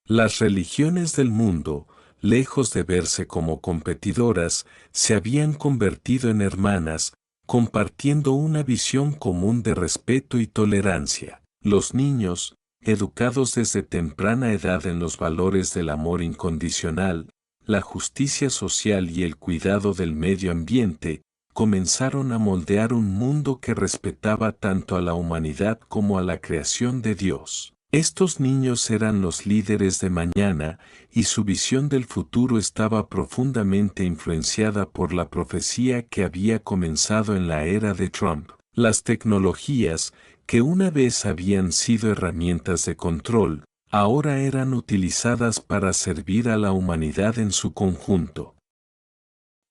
Speaker 1: Las religiones del mundo, lejos de verse como competidoras, se habían convertido en hermanas, compartiendo una visión común de respeto y tolerancia. Los niños, educados desde temprana edad en los valores del amor incondicional, la justicia social y el cuidado del medio ambiente, comenzaron a moldear un mundo que respetaba tanto a la humanidad como a la creación de Dios. Estos niños eran los líderes de mañana, y su visión del futuro estaba profundamente influenciada por la profecía que había comenzado en la era de Trump. Las tecnologías, que una vez habían sido herramientas de control, ahora eran utilizadas para servir a la humanidad en su conjunto.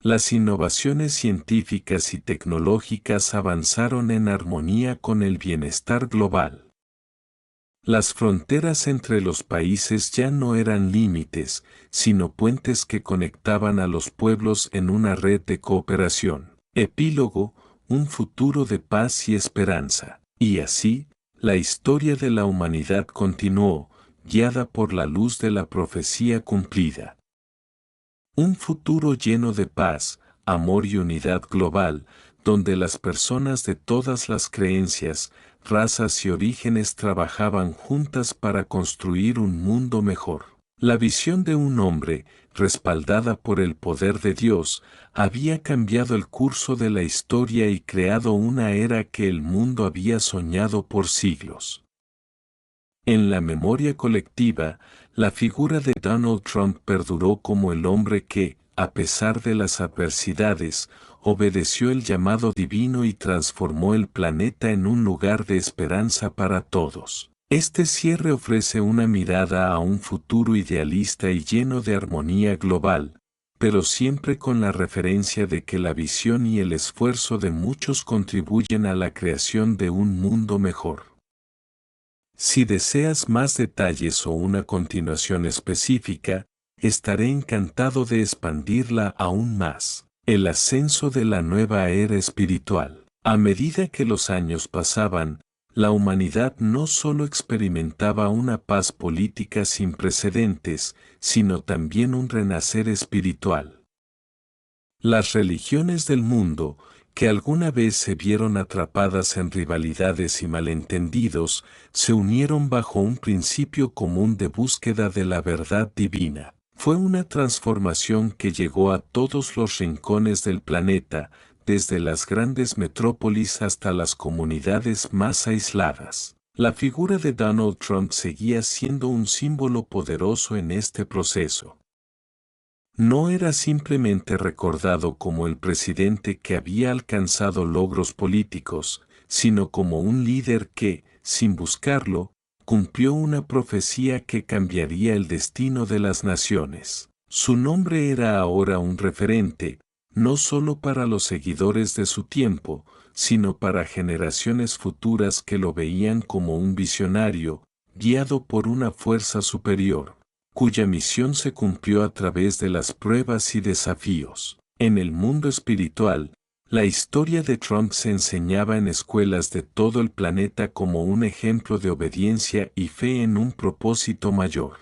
Speaker 1: Las innovaciones científicas y tecnológicas avanzaron en armonía con el bienestar global. Las fronteras entre los países ya no eran límites, sino puentes que conectaban a los pueblos en una red de cooperación. Epílogo, un futuro de paz y esperanza. Y así, la historia de la humanidad continuó, guiada por la luz de la profecía cumplida. Un futuro lleno de paz, amor y unidad global, donde las personas de todas las creencias, razas y orígenes trabajaban juntas para construir un mundo mejor. La visión de un hombre, respaldada por el poder de Dios, había cambiado el curso de la historia y creado una era que el mundo había soñado por siglos. En la memoria colectiva, la figura de Donald Trump perduró como el hombre que, a pesar de las adversidades, obedeció el llamado divino y transformó el planeta en un lugar de esperanza para todos. Este cierre ofrece una mirada a un futuro idealista y lleno de armonía global, pero siempre con la referencia de que la visión y el esfuerzo de muchos contribuyen a la creación de un mundo mejor. Si deseas más detalles o una continuación específica, estaré encantado de expandirla aún más. El ascenso de la nueva era espiritual. A medida que los años pasaban, la humanidad no solo experimentaba una paz política sin precedentes, sino también un renacer espiritual. Las religiones del mundo, que alguna vez se vieron atrapadas en rivalidades y malentendidos, se unieron bajo un principio común de búsqueda de la verdad divina. Fue una transformación que llegó a todos los rincones del planeta, desde las grandes metrópolis hasta las comunidades más aisladas. La figura de Donald Trump seguía siendo un símbolo poderoso en este proceso. No era simplemente recordado como el presidente que había alcanzado logros políticos, sino como un líder que, sin buscarlo, cumplió una profecía que cambiaría el destino de las naciones. Su nombre era ahora un referente, no solo para los seguidores de su tiempo, sino para generaciones futuras que lo veían como un visionario, guiado por una fuerza superior, cuya misión se cumplió a través de las pruebas y desafíos. En el mundo espiritual, la historia de Trump se enseñaba en escuelas de todo el planeta como un ejemplo de obediencia y fe en un propósito mayor.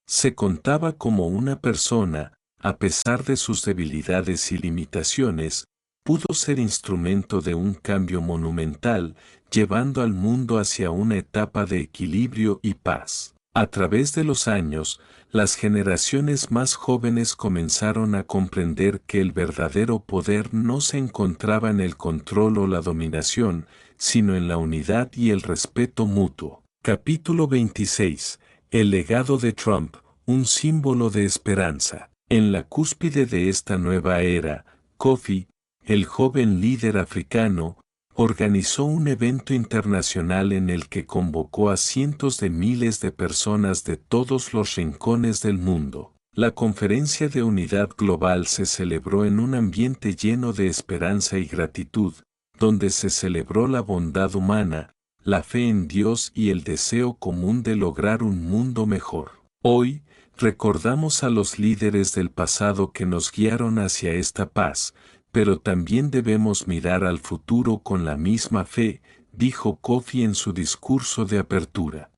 Speaker 1: Se contaba como una persona, a pesar de sus debilidades y limitaciones, pudo ser instrumento de un cambio monumental, llevando al mundo hacia una etapa de equilibrio y paz. A través de los años, las generaciones más jóvenes comenzaron a comprender que el verdadero poder no se encontraba en el control o la dominación, sino en la unidad y el respeto mutuo. Capítulo 26. El legado de Trump, un símbolo de esperanza. En la cúspide de esta nueva era, Kofi, el joven líder africano, organizó un evento internacional en el que convocó a cientos de miles de personas de todos los rincones del mundo. La Conferencia de Unidad Global se celebró en un ambiente lleno de esperanza y gratitud, donde se celebró la bondad humana, la fe en Dios y el deseo común de lograr un mundo mejor. Hoy, recordamos a los líderes del pasado que nos guiaron hacia esta paz, pero también debemos mirar al futuro con la misma fe, dijo Kofi en su discurso de apertura.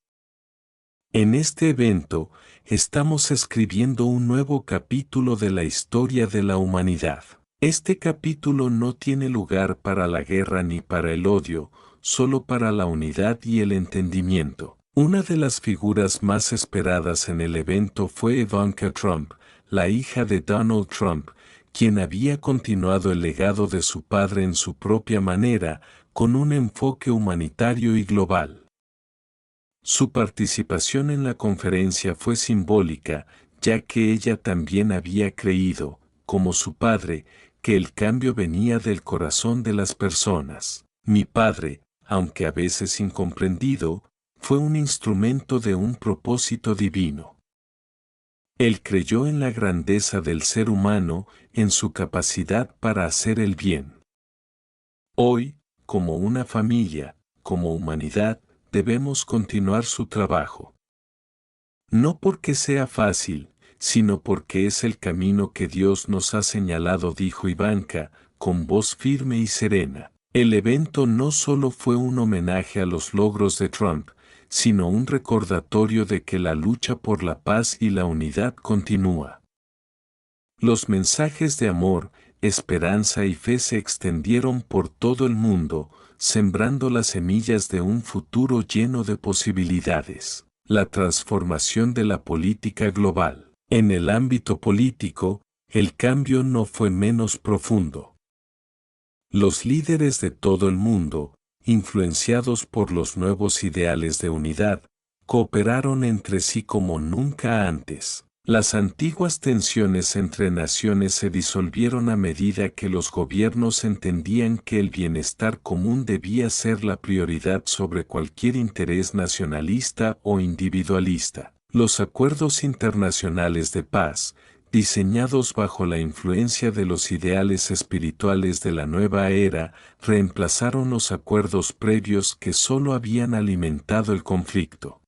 Speaker 1: En este evento, estamos escribiendo un nuevo capítulo de la historia de la humanidad. Este capítulo no tiene lugar para la guerra ni para el odio, solo para la unidad y el entendimiento. Una de las figuras más esperadas en el evento fue Ivanka Trump, la hija de Donald Trump, quien había continuado el legado de su padre en su propia manera, con un enfoque humanitario y global. Su participación en la conferencia fue simbólica, ya que ella también había creído, como su padre, que el cambio venía del corazón de las personas. Mi padre, aunque a veces incomprendido, fue un instrumento de un propósito divino. Él creyó en la grandeza del ser humano, en su capacidad para hacer el bien. Hoy, como una familia, como humanidad, debemos continuar su trabajo. No porque sea fácil, sino porque es el camino que Dios nos ha señalado, dijo Ivanka, con voz firme y serena. El evento no solo fue un homenaje a los logros de Trump, sino un recordatorio de que la lucha por la paz y la unidad continúa. Los mensajes de amor, esperanza y fe se extendieron por todo el mundo, sembrando las semillas de un futuro lleno de posibilidades. La transformación de la política global. En el ámbito político, el cambio no fue menos profundo. Los líderes de todo el mundo, influenciados por los nuevos ideales de unidad, cooperaron entre sí como nunca antes. Las antiguas tensiones entre naciones se disolvieron a medida que los gobiernos entendían que el bienestar común debía ser la prioridad sobre cualquier interés nacionalista o individualista. Los acuerdos internacionales de paz, diseñados bajo la influencia de los ideales espirituales de la nueva era, reemplazaron los acuerdos previos que solo habían alimentado el conflicto.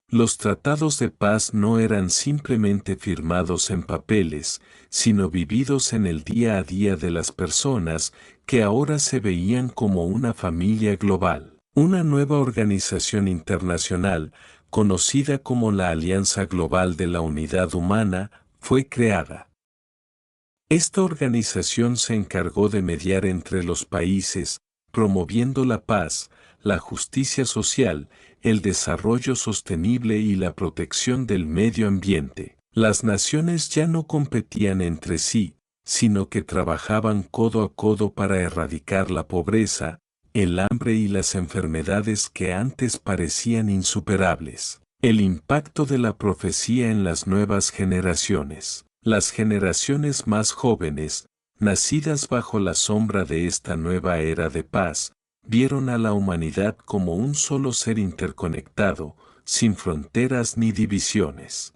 Speaker 1: Los tratados de paz no eran simplemente firmados en papeles, sino vividos en el día a día de las personas, que ahora se veían como una familia global. Una nueva organización internacional, conocida como la Alianza Global de la Unidad Humana, fue creada. Esta organización se encargó de mediar entre los países, promoviendo la paz, la justicia social, el desarrollo sostenible y la protección del medio ambiente. Las naciones ya no competían entre sí, sino que trabajaban codo a codo para erradicar la pobreza, el hambre y las enfermedades que antes parecían insuperables. El impacto de la profecía en las nuevas generaciones. Las generaciones más jóvenes, nacidas bajo la sombra de esta nueva era de paz, vieron a la humanidad como un solo ser interconectado, sin fronteras ni divisiones.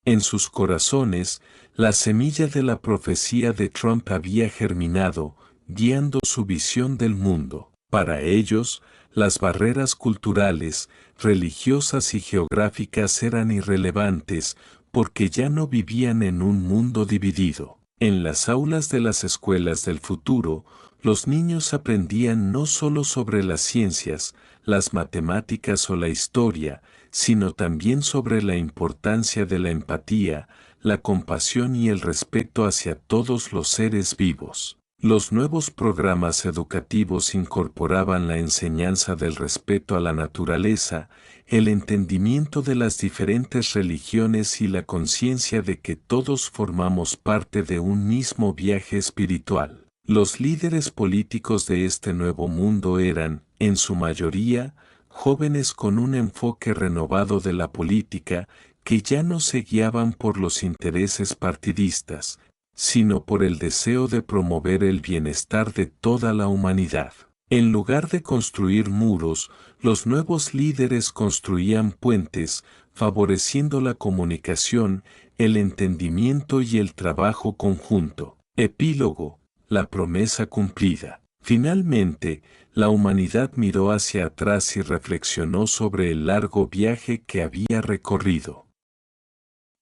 Speaker 1: En sus corazones, la semilla de la profecía de Trump había germinado, guiando su visión del mundo. Para ellos, las barreras culturales, religiosas y geográficas eran irrelevantes, porque ya no vivían en un mundo dividido. En las aulas de las escuelas del futuro, los niños aprendían no solo sobre las ciencias, las matemáticas o la historia, sino también sobre la importancia de la empatía, la compasión y el respeto hacia todos los seres vivos. Los nuevos programas educativos incorporaban la enseñanza del respeto a la naturaleza, el entendimiento de las diferentes religiones y la conciencia de que todos formamos parte de un mismo viaje espiritual. Los líderes políticos de este nuevo mundo eran, en su mayoría, jóvenes con un enfoque renovado de la política, que ya no se guiaban por los intereses partidistas, sino por el deseo de promover el bienestar de toda la humanidad. En lugar de construir muros, los nuevos líderes construían puentes, favoreciendo la comunicación, el entendimiento y el trabajo conjunto. Epílogo. La promesa cumplida. Finalmente, la humanidad miró hacia atrás y reflexionó sobre el largo viaje que había recorrido.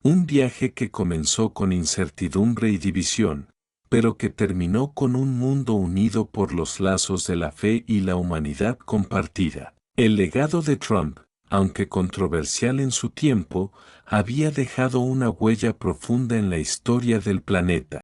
Speaker 1: Un viaje que comenzó con incertidumbre y división, pero que terminó con un mundo unido por los lazos de la fe y la humanidad compartida. El legado de Trump, aunque controversial en su tiempo, había dejado una huella profunda en la historia del planeta.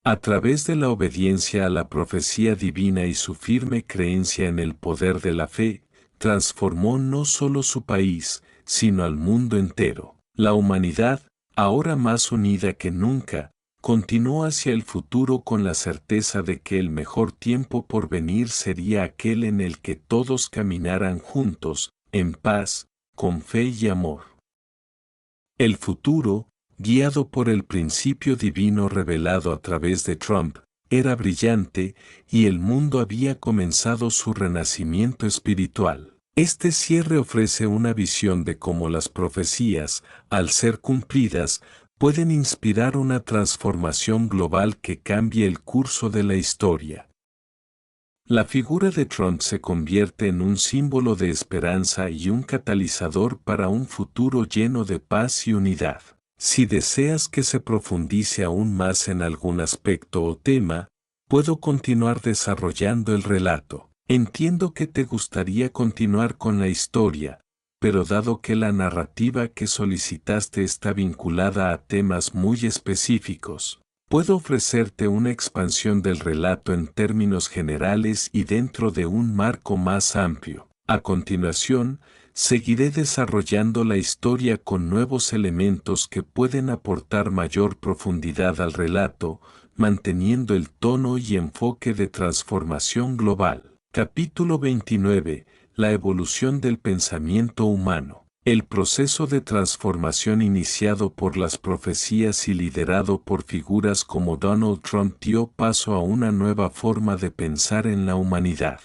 Speaker 1: A través de la obediencia a la profecía divina y su firme creencia en el poder de la fe, transformó no solo su país, sino al mundo entero. La humanidad, ahora más unida que nunca, continuó hacia el futuro con la certeza de que el mejor tiempo por venir sería aquel en el que todos caminaran juntos, en paz, con fe y amor. El futuro, guiado por el principio divino revelado a través de Trump, era brillante y el mundo había comenzado su renacimiento espiritual. Este cierre ofrece una visión de cómo las profecías, al ser cumplidas, pueden inspirar una transformación global que cambie el curso de la historia. La figura de Trump se convierte en un símbolo de esperanza y un catalizador para un futuro lleno de paz y unidad. Si deseas que se profundice aún más en algún aspecto o tema, puedo continuar desarrollando el relato. Entiendo que te gustaría continuar con la historia, pero dado que la narrativa que solicitaste está vinculada a temas muy específicos, Puedo ofrecerte una expansión del relato en términos generales y dentro de un marco más amplio. A continuación, seguiré desarrollando la historia con nuevos elementos que pueden aportar mayor profundidad al relato, manteniendo el tono y enfoque de transformación global. Capítulo 29. La evolución del pensamiento humano. El proceso de transformación iniciado por las profecías y liderado por figuras como Donald Trump dio paso a una nueva forma de pensar en la humanidad.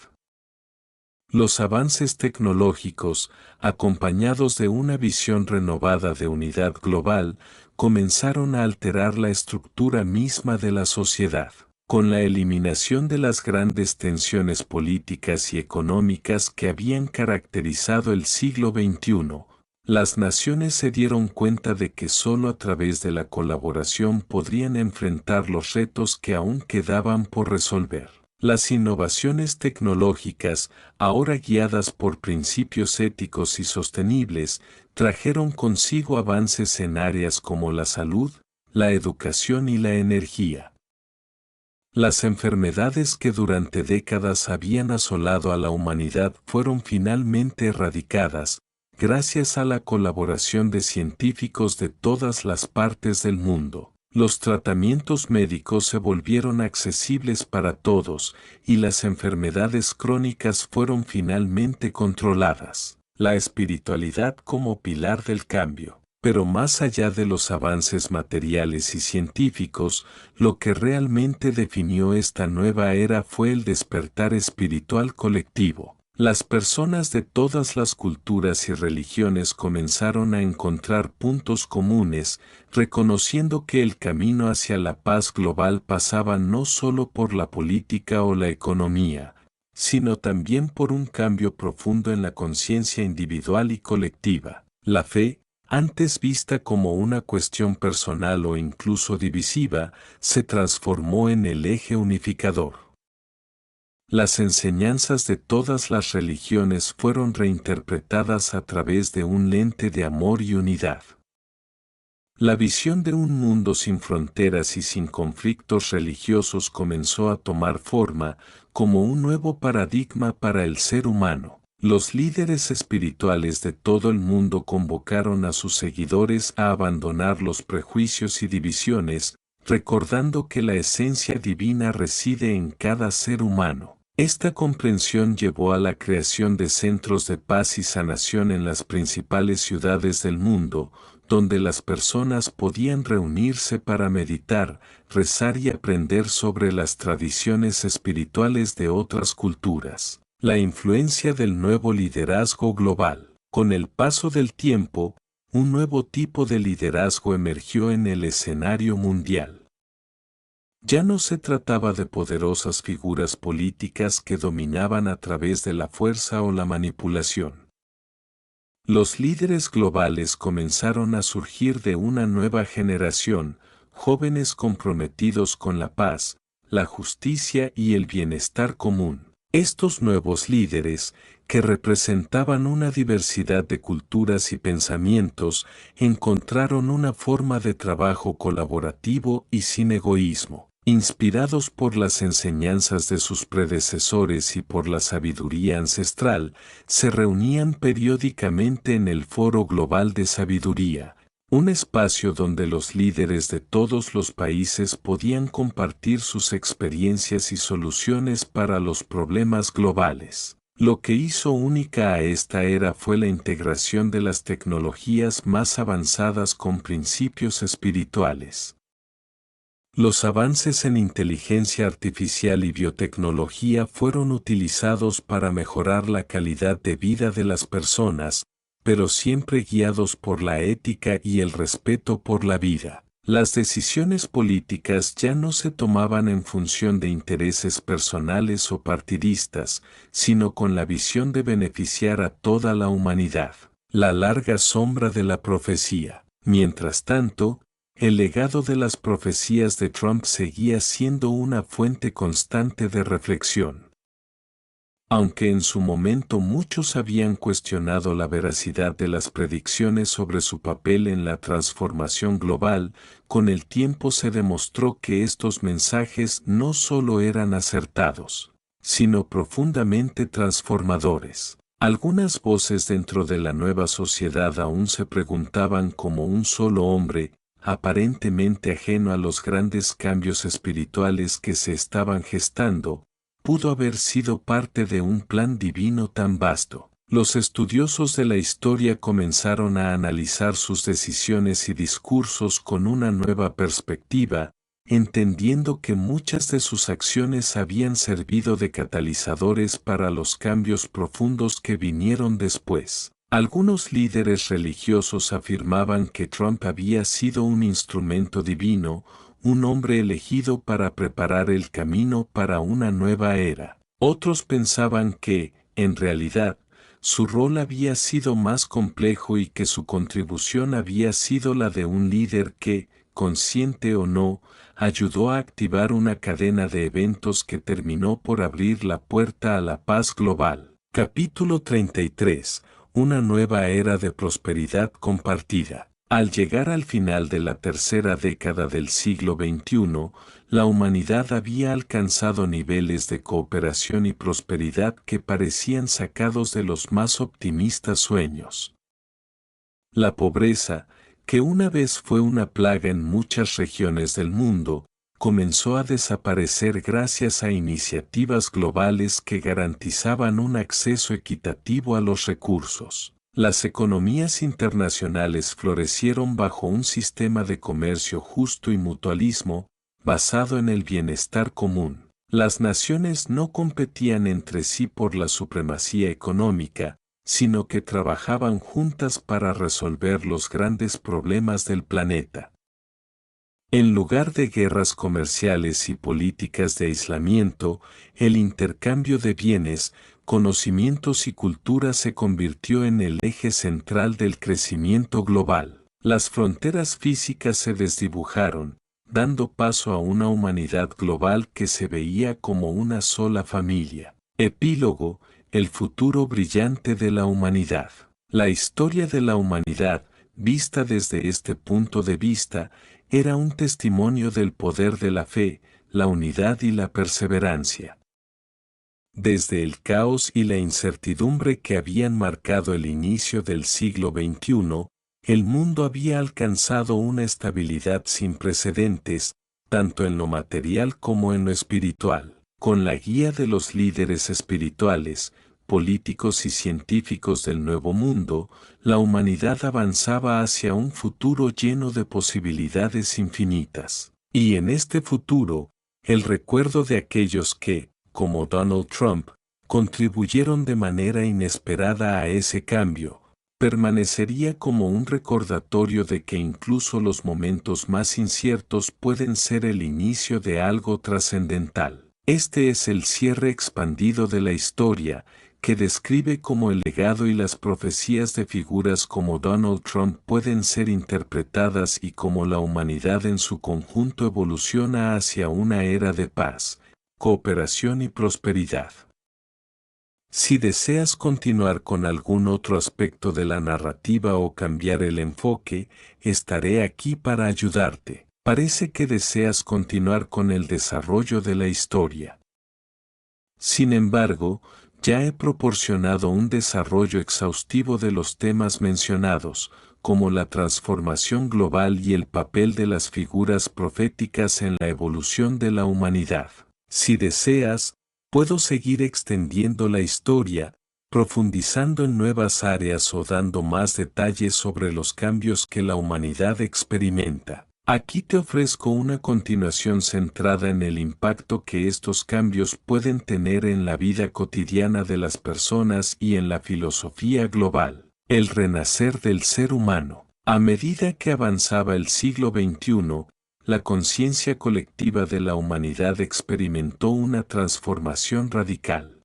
Speaker 1: Los avances tecnológicos, acompañados de una visión renovada de unidad global, comenzaron a alterar la estructura misma de la sociedad. Con la eliminación de las grandes tensiones políticas y económicas que habían caracterizado el siglo XXI, las naciones se dieron cuenta de que solo a través de la colaboración podrían enfrentar los retos que aún quedaban por resolver. Las innovaciones tecnológicas, ahora guiadas por principios éticos y sostenibles, trajeron consigo avances en áreas como la salud, la educación y la energía. Las enfermedades que durante décadas habían asolado a la humanidad fueron finalmente erradicadas, gracias a la colaboración de científicos de todas las partes del mundo. Los tratamientos médicos se volvieron accesibles para todos y las enfermedades crónicas fueron finalmente controladas. La espiritualidad como pilar del cambio. Pero más allá de los avances materiales y científicos, lo que realmente definió esta nueva era fue el despertar espiritual colectivo. Las personas de todas las culturas y religiones comenzaron a encontrar puntos comunes, reconociendo que el camino hacia la paz global pasaba no solo por la política o la economía, sino también por un cambio profundo en la conciencia individual y colectiva. La fe, antes vista como una cuestión personal o incluso divisiva, se transformó en el eje unificador. Las enseñanzas de todas las religiones fueron reinterpretadas a través de un lente de amor y unidad. La visión de un mundo sin fronteras y sin conflictos religiosos comenzó a tomar forma como un nuevo paradigma para el ser humano. Los líderes espirituales de todo el mundo convocaron a sus seguidores a abandonar los prejuicios y divisiones, recordando que la esencia divina reside en cada ser humano. Esta comprensión llevó a la creación de centros de paz y sanación en las principales ciudades del mundo, donde las personas podían reunirse para meditar, rezar y aprender sobre las tradiciones espirituales de otras culturas. La influencia del nuevo liderazgo global. Con el paso del tiempo, un nuevo tipo de liderazgo emergió en el escenario mundial. Ya no se trataba de poderosas figuras políticas que dominaban a través de la fuerza o la manipulación. Los líderes globales comenzaron a surgir de una nueva generación, jóvenes comprometidos con la paz, la justicia y el bienestar común. Estos nuevos líderes, que representaban una diversidad de culturas y pensamientos, encontraron una forma de trabajo colaborativo y sin egoísmo. Inspirados por las enseñanzas de sus predecesores y por la sabiduría ancestral, se reunían periódicamente en el Foro Global de Sabiduría, un espacio donde los líderes de todos los países podían compartir sus experiencias y soluciones para los problemas globales. Lo que hizo única a esta era fue la integración de las tecnologías más avanzadas con principios espirituales. Los avances en inteligencia artificial y biotecnología fueron utilizados para mejorar la calidad de vida de las personas, pero siempre guiados por la ética y el respeto por la vida. Las decisiones políticas ya no se tomaban en función de intereses personales o partidistas, sino con la visión de beneficiar a toda la humanidad. La larga sombra de la profecía. Mientras tanto, el legado de las profecías de Trump seguía siendo una fuente constante de reflexión. Aunque en su momento muchos habían cuestionado la veracidad de las predicciones sobre su papel en la transformación global, con el tiempo se demostró que estos mensajes no solo eran acertados, sino profundamente transformadores. Algunas voces dentro de la nueva sociedad aún se preguntaban cómo un solo hombre, aparentemente ajeno a los grandes cambios espirituales que se estaban gestando, pudo haber sido parte de un plan divino tan vasto. Los estudiosos de la historia comenzaron a analizar sus decisiones y discursos con una nueva perspectiva, entendiendo que muchas de sus acciones habían servido de catalizadores para los cambios profundos que vinieron después. Algunos líderes religiosos afirmaban que Trump había sido un instrumento divino, un hombre elegido para preparar el camino para una nueva era. Otros pensaban que, en realidad, su rol había sido más complejo y que su contribución había sido la de un líder que, consciente o no, ayudó a activar una cadena de eventos que terminó por abrir la puerta a la paz global. Capítulo 33. Una nueva era de prosperidad compartida. Al llegar al final de la tercera década del siglo XXI, la humanidad había alcanzado niveles de cooperación y prosperidad que parecían sacados de los más optimistas sueños. La pobreza, que una vez fue una plaga en muchas regiones del mundo, comenzó a desaparecer gracias a iniciativas globales que garantizaban un acceso equitativo a los recursos. Las economías internacionales florecieron bajo un sistema de comercio justo y mutualismo, basado en el bienestar común. Las naciones no competían entre sí por la supremacía económica, sino que trabajaban juntas para resolver los grandes problemas del planeta. En lugar de guerras comerciales y políticas de aislamiento, el intercambio de bienes, conocimientos y cultura se convirtió en el eje central del crecimiento global. Las fronteras físicas se desdibujaron, dando paso a una humanidad global que se veía como una sola familia. Epílogo: el futuro brillante de la humanidad. La historia de la humanidad, vista desde este punto de vista, era un testimonio del poder de la fe, la unidad y la perseverancia. Desde el caos y la incertidumbre que habían marcado el inicio del siglo XXI, el mundo había alcanzado una estabilidad sin precedentes, tanto en lo material como en lo espiritual. Con la guía de los líderes espirituales, políticos y científicos del Nuevo Mundo, la humanidad avanzaba hacia un futuro lleno de posibilidades infinitas. Y en este futuro, el recuerdo de aquellos que, como Donald Trump, contribuyeron de manera inesperada a ese cambio, permanecería como un recordatorio de que incluso los momentos más inciertos pueden ser el inicio de algo trascendental. Este es el cierre expandido de la historia, que describe cómo el legado y las profecías de figuras como Donald Trump pueden ser interpretadas y cómo la humanidad en su conjunto evoluciona hacia una era de paz, cooperación y prosperidad. Si deseas continuar con algún otro aspecto de la narrativa o cambiar el enfoque, estaré aquí para ayudarte. Parece que deseas continuar con el desarrollo de la historia. Sin embargo, ya he proporcionado un desarrollo exhaustivo de los temas mencionados, como la transformación global y el papel de las figuras proféticas en la evolución de la humanidad. Si deseas, puedo seguir extendiendo la historia, profundizando en nuevas áreas o dando más detalles sobre los cambios que la humanidad experimenta. Aquí te ofrezco una continuación centrada en el impacto que estos cambios pueden tener en la vida cotidiana de las personas y en la filosofía global. El renacer del ser humano. A medida que avanzaba el siglo XXI, la conciencia colectiva de la humanidad experimentó una transformación radical.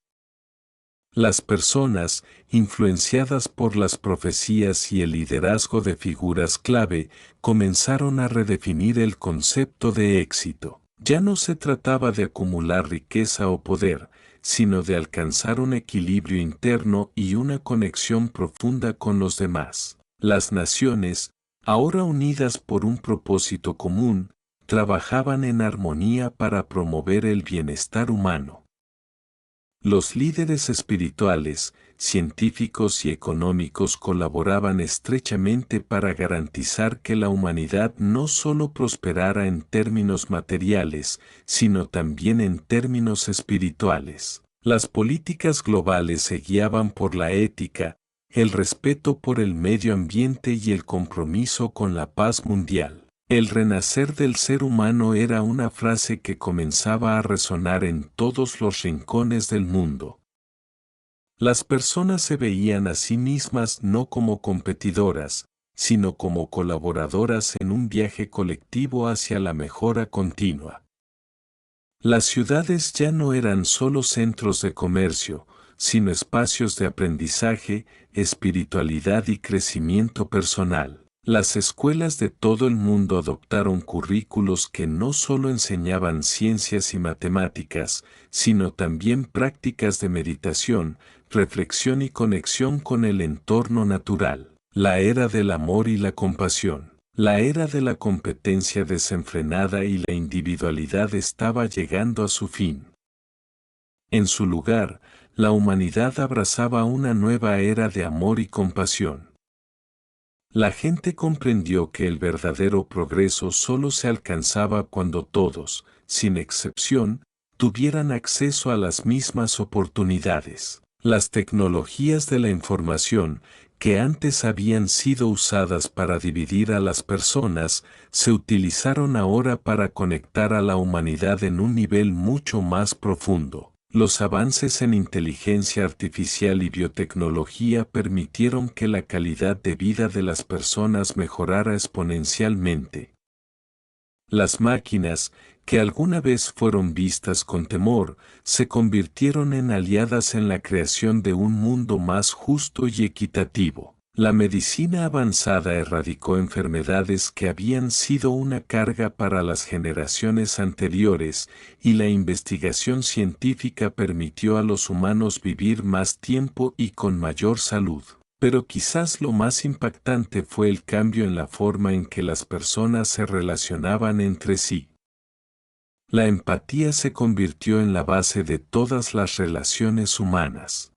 Speaker 1: Las personas, influenciadas por las profecías y el liderazgo de figuras clave, comenzaron a redefinir el concepto de éxito. Ya no se trataba de acumular riqueza o poder, sino de alcanzar un equilibrio interno y una conexión profunda con los demás. Las naciones, ahora unidas por un propósito común, trabajaban en armonía para promover el bienestar humano. Los líderes espirituales, científicos y económicos colaboraban estrechamente para garantizar que la humanidad no solo prosperara en términos materiales, sino también en términos espirituales. Las políticas globales se guiaban por la ética, el respeto por el medio ambiente y el compromiso con la paz mundial. El renacer del ser humano era una frase que comenzaba a resonar en todos los rincones del mundo. Las personas se veían a sí mismas no como competidoras, sino como colaboradoras en un viaje colectivo hacia la mejora continua. Las ciudades ya no eran solo centros de comercio, sino espacios de aprendizaje, espiritualidad y crecimiento personal. Las escuelas de todo el mundo adoptaron currículos que no solo enseñaban ciencias y matemáticas, sino también prácticas de meditación, reflexión y conexión con el entorno natural. La era del amor y la compasión. La era de la competencia desenfrenada y la individualidad estaba llegando a su fin. En su lugar, la humanidad abrazaba una nueva era de amor y compasión. La gente comprendió que el verdadero progreso solo se alcanzaba cuando todos, sin excepción, tuvieran acceso a las mismas oportunidades. Las tecnologías de la información, que antes habían sido usadas para dividir a las personas, se utilizaron ahora para conectar a la humanidad en un nivel mucho más profundo. Los avances en inteligencia artificial y biotecnología permitieron que la calidad de vida de las personas mejorara exponencialmente. Las máquinas, que alguna vez fueron vistas con temor, se convirtieron en aliadas en la creación de un mundo más justo y equitativo. La medicina avanzada erradicó enfermedades que habían sido una carga para las generaciones anteriores, y la investigación científica permitió a los humanos vivir más tiempo y con mayor salud. Pero quizás lo más impactante fue el cambio en la forma en que las personas se relacionaban entre sí. La empatía se convirtió en la base de todas las relaciones humanas.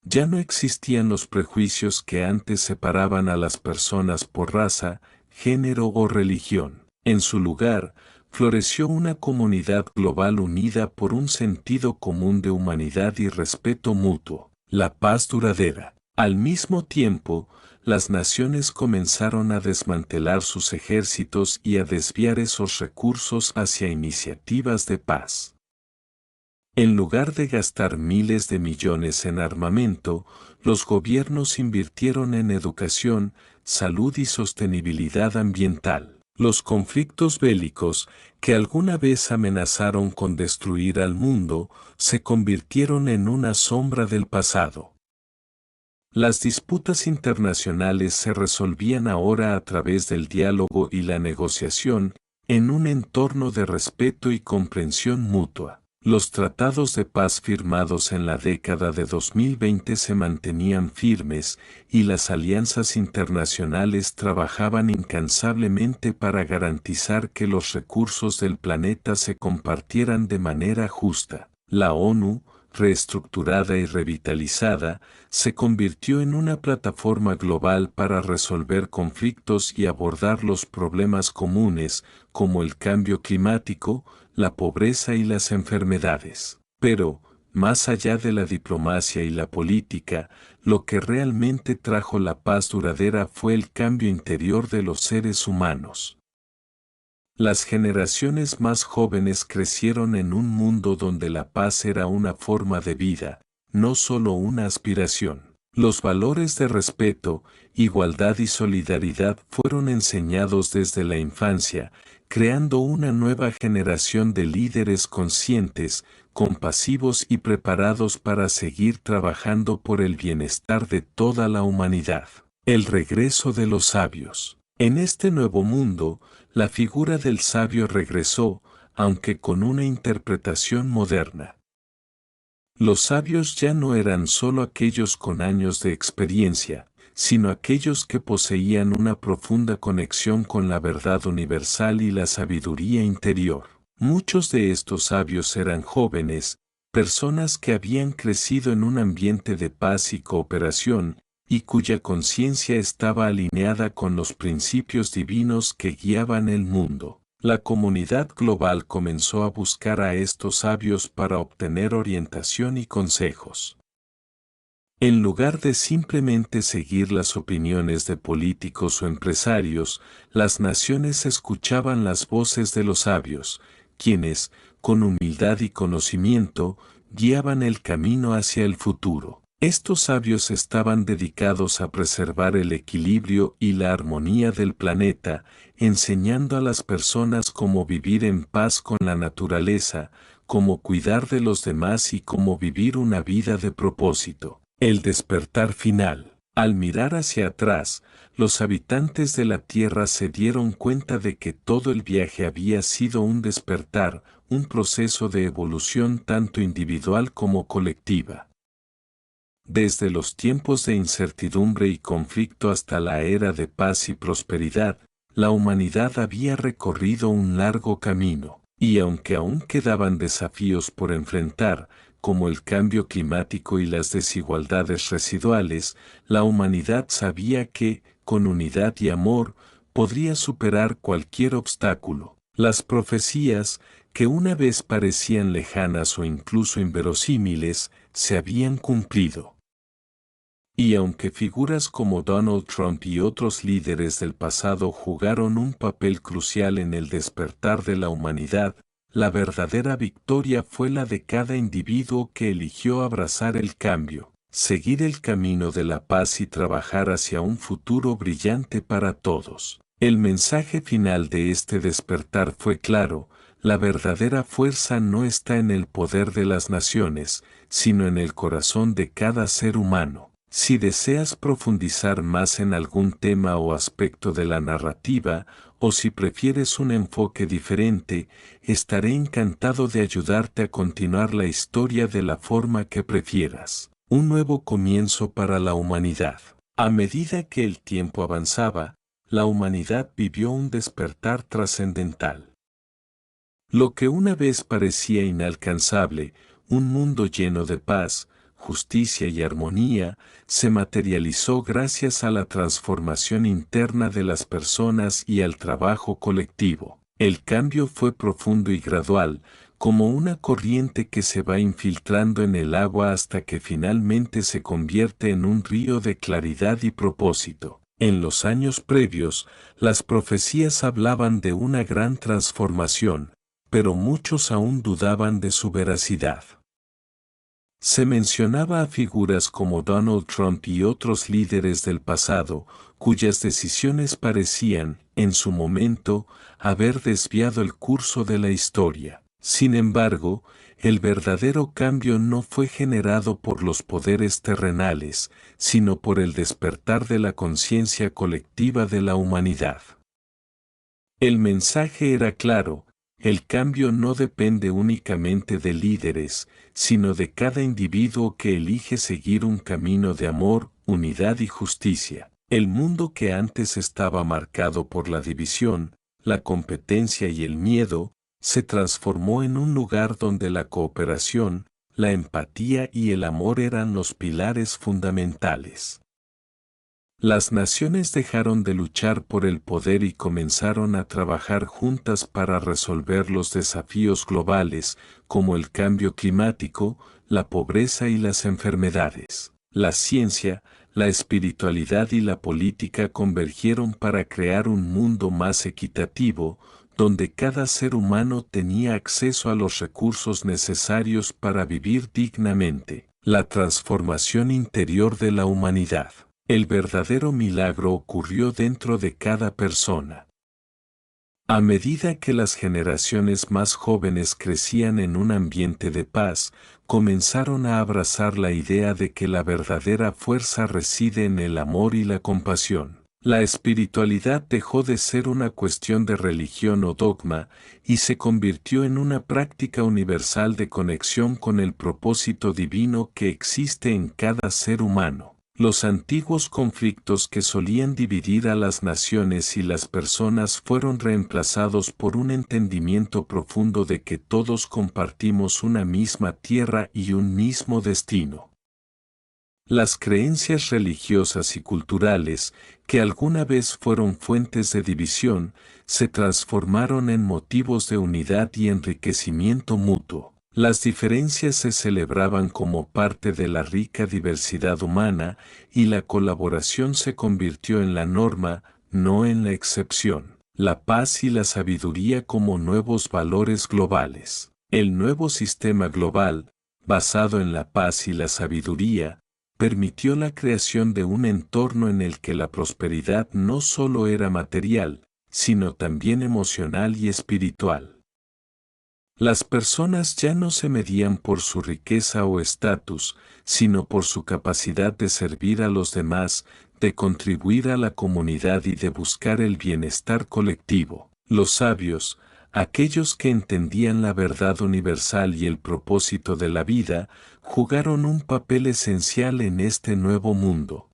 Speaker 1: Ya no existían los prejuicios que antes separaban a las personas por raza, género o religión. En su lugar, floreció una comunidad global unida por un sentido común de humanidad y respeto mutuo, la paz duradera. Al mismo tiempo, las naciones comenzaron a desmantelar sus ejércitos y a desviar esos recursos hacia iniciativas de paz. En lugar de gastar miles de millones en armamento, los gobiernos invirtieron en educación, salud y sostenibilidad ambiental. Los conflictos bélicos, que alguna vez amenazaron con destruir al mundo, se convirtieron en una sombra del pasado. Las disputas internacionales se resolvían ahora a través del diálogo y la negociación, en un entorno de respeto y comprensión mutua. Los tratados de paz firmados en la década de 2020 se mantenían firmes y las alianzas internacionales trabajaban incansablemente para garantizar que los recursos del planeta se compartieran de manera justa. La ONU, reestructurada y revitalizada, se convirtió en una plataforma global para resolver conflictos y abordar los problemas comunes, como el cambio climático, la pobreza y las enfermedades. Pero, más allá de la diplomacia y la política, lo que realmente trajo la paz duradera fue el cambio interior de los seres humanos. Las generaciones más jóvenes crecieron en un mundo donde la paz era una forma de vida, no solo una aspiración. Los valores de respeto, igualdad y solidaridad fueron enseñados desde la infancia, creando una nueva generación de líderes conscientes, compasivos y preparados para seguir trabajando por el bienestar de toda la humanidad. El regreso de los sabios. En este nuevo mundo, la figura del sabio regresó, aunque con una interpretación moderna. Los sabios ya no eran solo aquellos con años de experiencia, sino aquellos que poseían una profunda conexión con la verdad universal y la sabiduría interior. Muchos de estos sabios eran jóvenes, personas que habían crecido en un ambiente de paz y cooperación, y cuya conciencia estaba alineada con los principios divinos que guiaban el mundo. La comunidad global comenzó a buscar a estos sabios para obtener orientación y consejos. En lugar de simplemente seguir las opiniones de políticos o empresarios, las naciones escuchaban las voces de los sabios, quienes, con humildad y conocimiento, guiaban el camino hacia el futuro. Estos sabios estaban dedicados a preservar el equilibrio y la armonía del planeta, enseñando a las personas cómo vivir en paz con la naturaleza, cómo cuidar de los demás y cómo vivir una vida de propósito. El despertar final. Al mirar hacia atrás, los habitantes de la Tierra se dieron cuenta de que todo el viaje había sido un despertar, un proceso de evolución tanto individual como colectiva. Desde los tiempos de incertidumbre y conflicto hasta la era de paz y prosperidad, la humanidad había recorrido un largo camino, y aunque aún quedaban desafíos por enfrentar, como el cambio climático y las desigualdades residuales, la humanidad sabía que, con unidad y amor, podría superar cualquier obstáculo. Las profecías, que una vez parecían lejanas o incluso inverosímiles, se habían cumplido. Y aunque figuras como Donald Trump y otros líderes del pasado jugaron un papel crucial en el despertar de la humanidad, la verdadera victoria fue la de cada individuo que eligió abrazar el cambio, seguir el camino de la paz y trabajar hacia un futuro brillante para todos. El mensaje final de este despertar fue claro: la verdadera fuerza no está en el poder de las naciones, sino en el corazón de cada ser humano. Si deseas profundizar más en algún tema o aspecto de la narrativa, o si prefieres un enfoque diferente, estaré encantado de ayudarte a continuar la historia de la forma que prefieras. Un nuevo comienzo para la humanidad. A medida que el tiempo avanzaba, la humanidad vivió un despertar trascendental. Lo que una vez parecía inalcanzable, un mundo lleno de paz, justicia y armonía, se materializó gracias a la transformación interna de las personas y al trabajo colectivo. El cambio fue profundo y gradual, como una corriente que se va infiltrando en el agua hasta que finalmente se convierte en un río de claridad y propósito. En los años previos, las profecías hablaban de una gran transformación, pero muchos aún dudaban de su veracidad. Se mencionaba a figuras como Donald Trump y otros líderes del pasado, cuyas decisiones parecían, en su momento, haber desviado el curso de la historia. Sin embargo, el verdadero cambio no fue generado por los poderes terrenales, sino por el despertar de la conciencia colectiva de la humanidad. El mensaje era claro: el cambio no depende únicamente de líderes, sino de cada individuo que elige seguir un camino de amor, unidad y justicia. El mundo que antes estaba marcado por la división, la competencia y el miedo, se transformó en un lugar donde la cooperación, la empatía y el amor eran los pilares fundamentales. Las naciones dejaron de luchar por el poder y comenzaron a trabajar juntas para resolver los desafíos globales, como el cambio climático, la pobreza y las enfermedades. La ciencia, la espiritualidad y la política convergieron para crear un mundo más equitativo, donde cada ser humano tenía acceso a los recursos necesarios para vivir dignamente. La transformación interior de la humanidad. El verdadero milagro ocurrió dentro de cada persona. A medida que las generaciones más jóvenes crecían en un ambiente de paz, comenzaron a abrazar la idea de que la verdadera fuerza reside en el amor y la compasión. La espiritualidad dejó de ser una cuestión de religión o dogma y se convirtió en una práctica universal de conexión con el propósito divino que existe en cada ser humano. Los antiguos conflictos que solían dividir a las naciones y las personas fueron reemplazados por un entendimiento profundo de que todos compartimos una misma tierra y un mismo destino. Las creencias religiosas y culturales, que alguna vez fueron fuentes de división, se transformaron en motivos de unidad y enriquecimiento mutuo. Las diferencias se celebraban como parte de la rica diversidad humana y la colaboración se convirtió en la norma, no en la excepción. La paz y la sabiduría como nuevos valores globales. El nuevo sistema global, basado en la paz y la sabiduría, permitió la creación de un entorno en el que la prosperidad no solo era material, sino también emocional y espiritual. Las personas ya no se medían por su riqueza o estatus, sino por su capacidad de servir a los demás, de contribuir a la comunidad y de buscar el bienestar colectivo. Los sabios, aquellos que entendían la verdad universal y el propósito de la vida, jugaron un papel esencial en este nuevo mundo.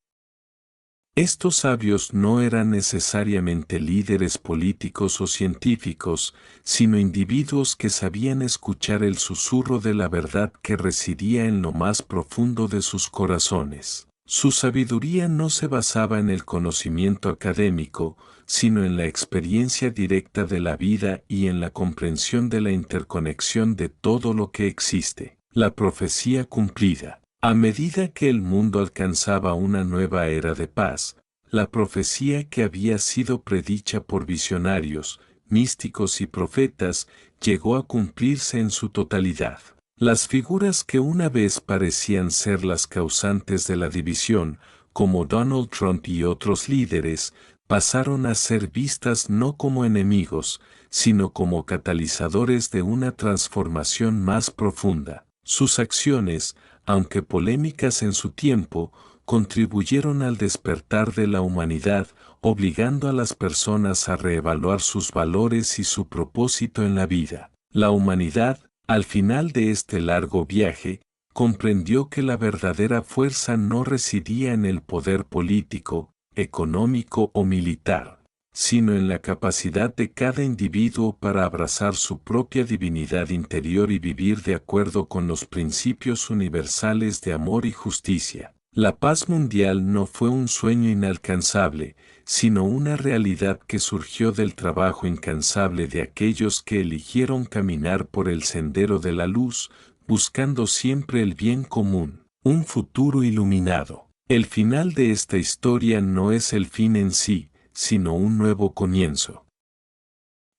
Speaker 1: Estos sabios no eran necesariamente líderes políticos o científicos, sino individuos que sabían escuchar el susurro de la verdad que residía en lo más profundo de sus corazones. Su sabiduría no se basaba en el conocimiento académico, sino en la experiencia directa de la vida y en la comprensión de la interconexión de todo lo que existe. La profecía cumplida. A medida que el mundo alcanzaba una nueva era de paz, la profecía que había sido predicha por visionarios, místicos y profetas, llegó a cumplirse en su totalidad. Las figuras que una vez parecían ser las causantes de la división, como Donald Trump y otros líderes, pasaron a ser vistas no como enemigos, sino como catalizadores de una transformación más profunda. Sus acciones, aunque polémicas en su tiempo, contribuyeron al despertar de la humanidad, obligando a las personas a reevaluar sus valores y su propósito en la vida. La humanidad, al final de este largo viaje, comprendió que la verdadera fuerza no residía en el poder político, económico o militar, sino en la capacidad de cada individuo para abrazar su propia divinidad interior y vivir de acuerdo con los principios universales de amor y justicia. La paz mundial no fue un sueño inalcanzable, sino una realidad que surgió del trabajo incansable de aquellos que eligieron caminar por el sendero de la luz, buscando siempre el bien común, un futuro iluminado. El final de esta historia no es el fin en sí, sino un nuevo comienzo.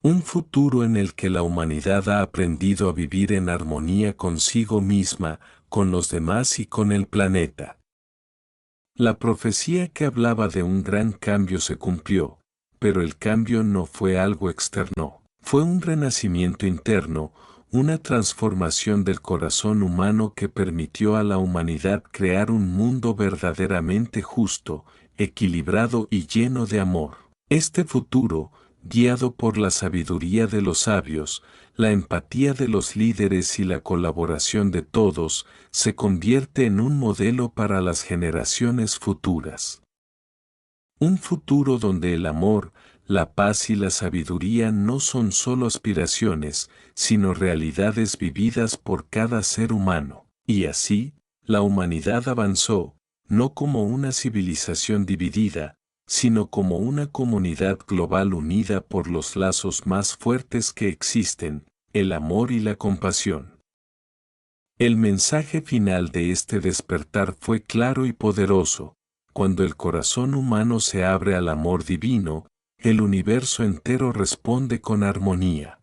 Speaker 1: Un futuro en el que la humanidad ha aprendido a vivir en armonía consigo misma, con los demás y con el planeta. La profecía que hablaba de un gran cambio se cumplió, pero el cambio no fue algo externo, fue un renacimiento interno, una transformación del corazón humano que permitió a la humanidad crear un mundo verdaderamente justo, equilibrado y lleno de amor. Este futuro, guiado por la sabiduría de los sabios, la empatía de los líderes y la colaboración de todos, se convierte en un modelo para las generaciones futuras. Un futuro donde el amor, la paz y la sabiduría no son solo aspiraciones, sino realidades vividas por cada ser humano. Y así, la humanidad avanzó, no como una civilización dividida, sino como una comunidad global unida por los lazos más fuertes que existen, el amor y la compasión. El mensaje final de este despertar fue claro y poderoso. Cuando el corazón humano se abre al amor divino, el universo entero responde con armonía.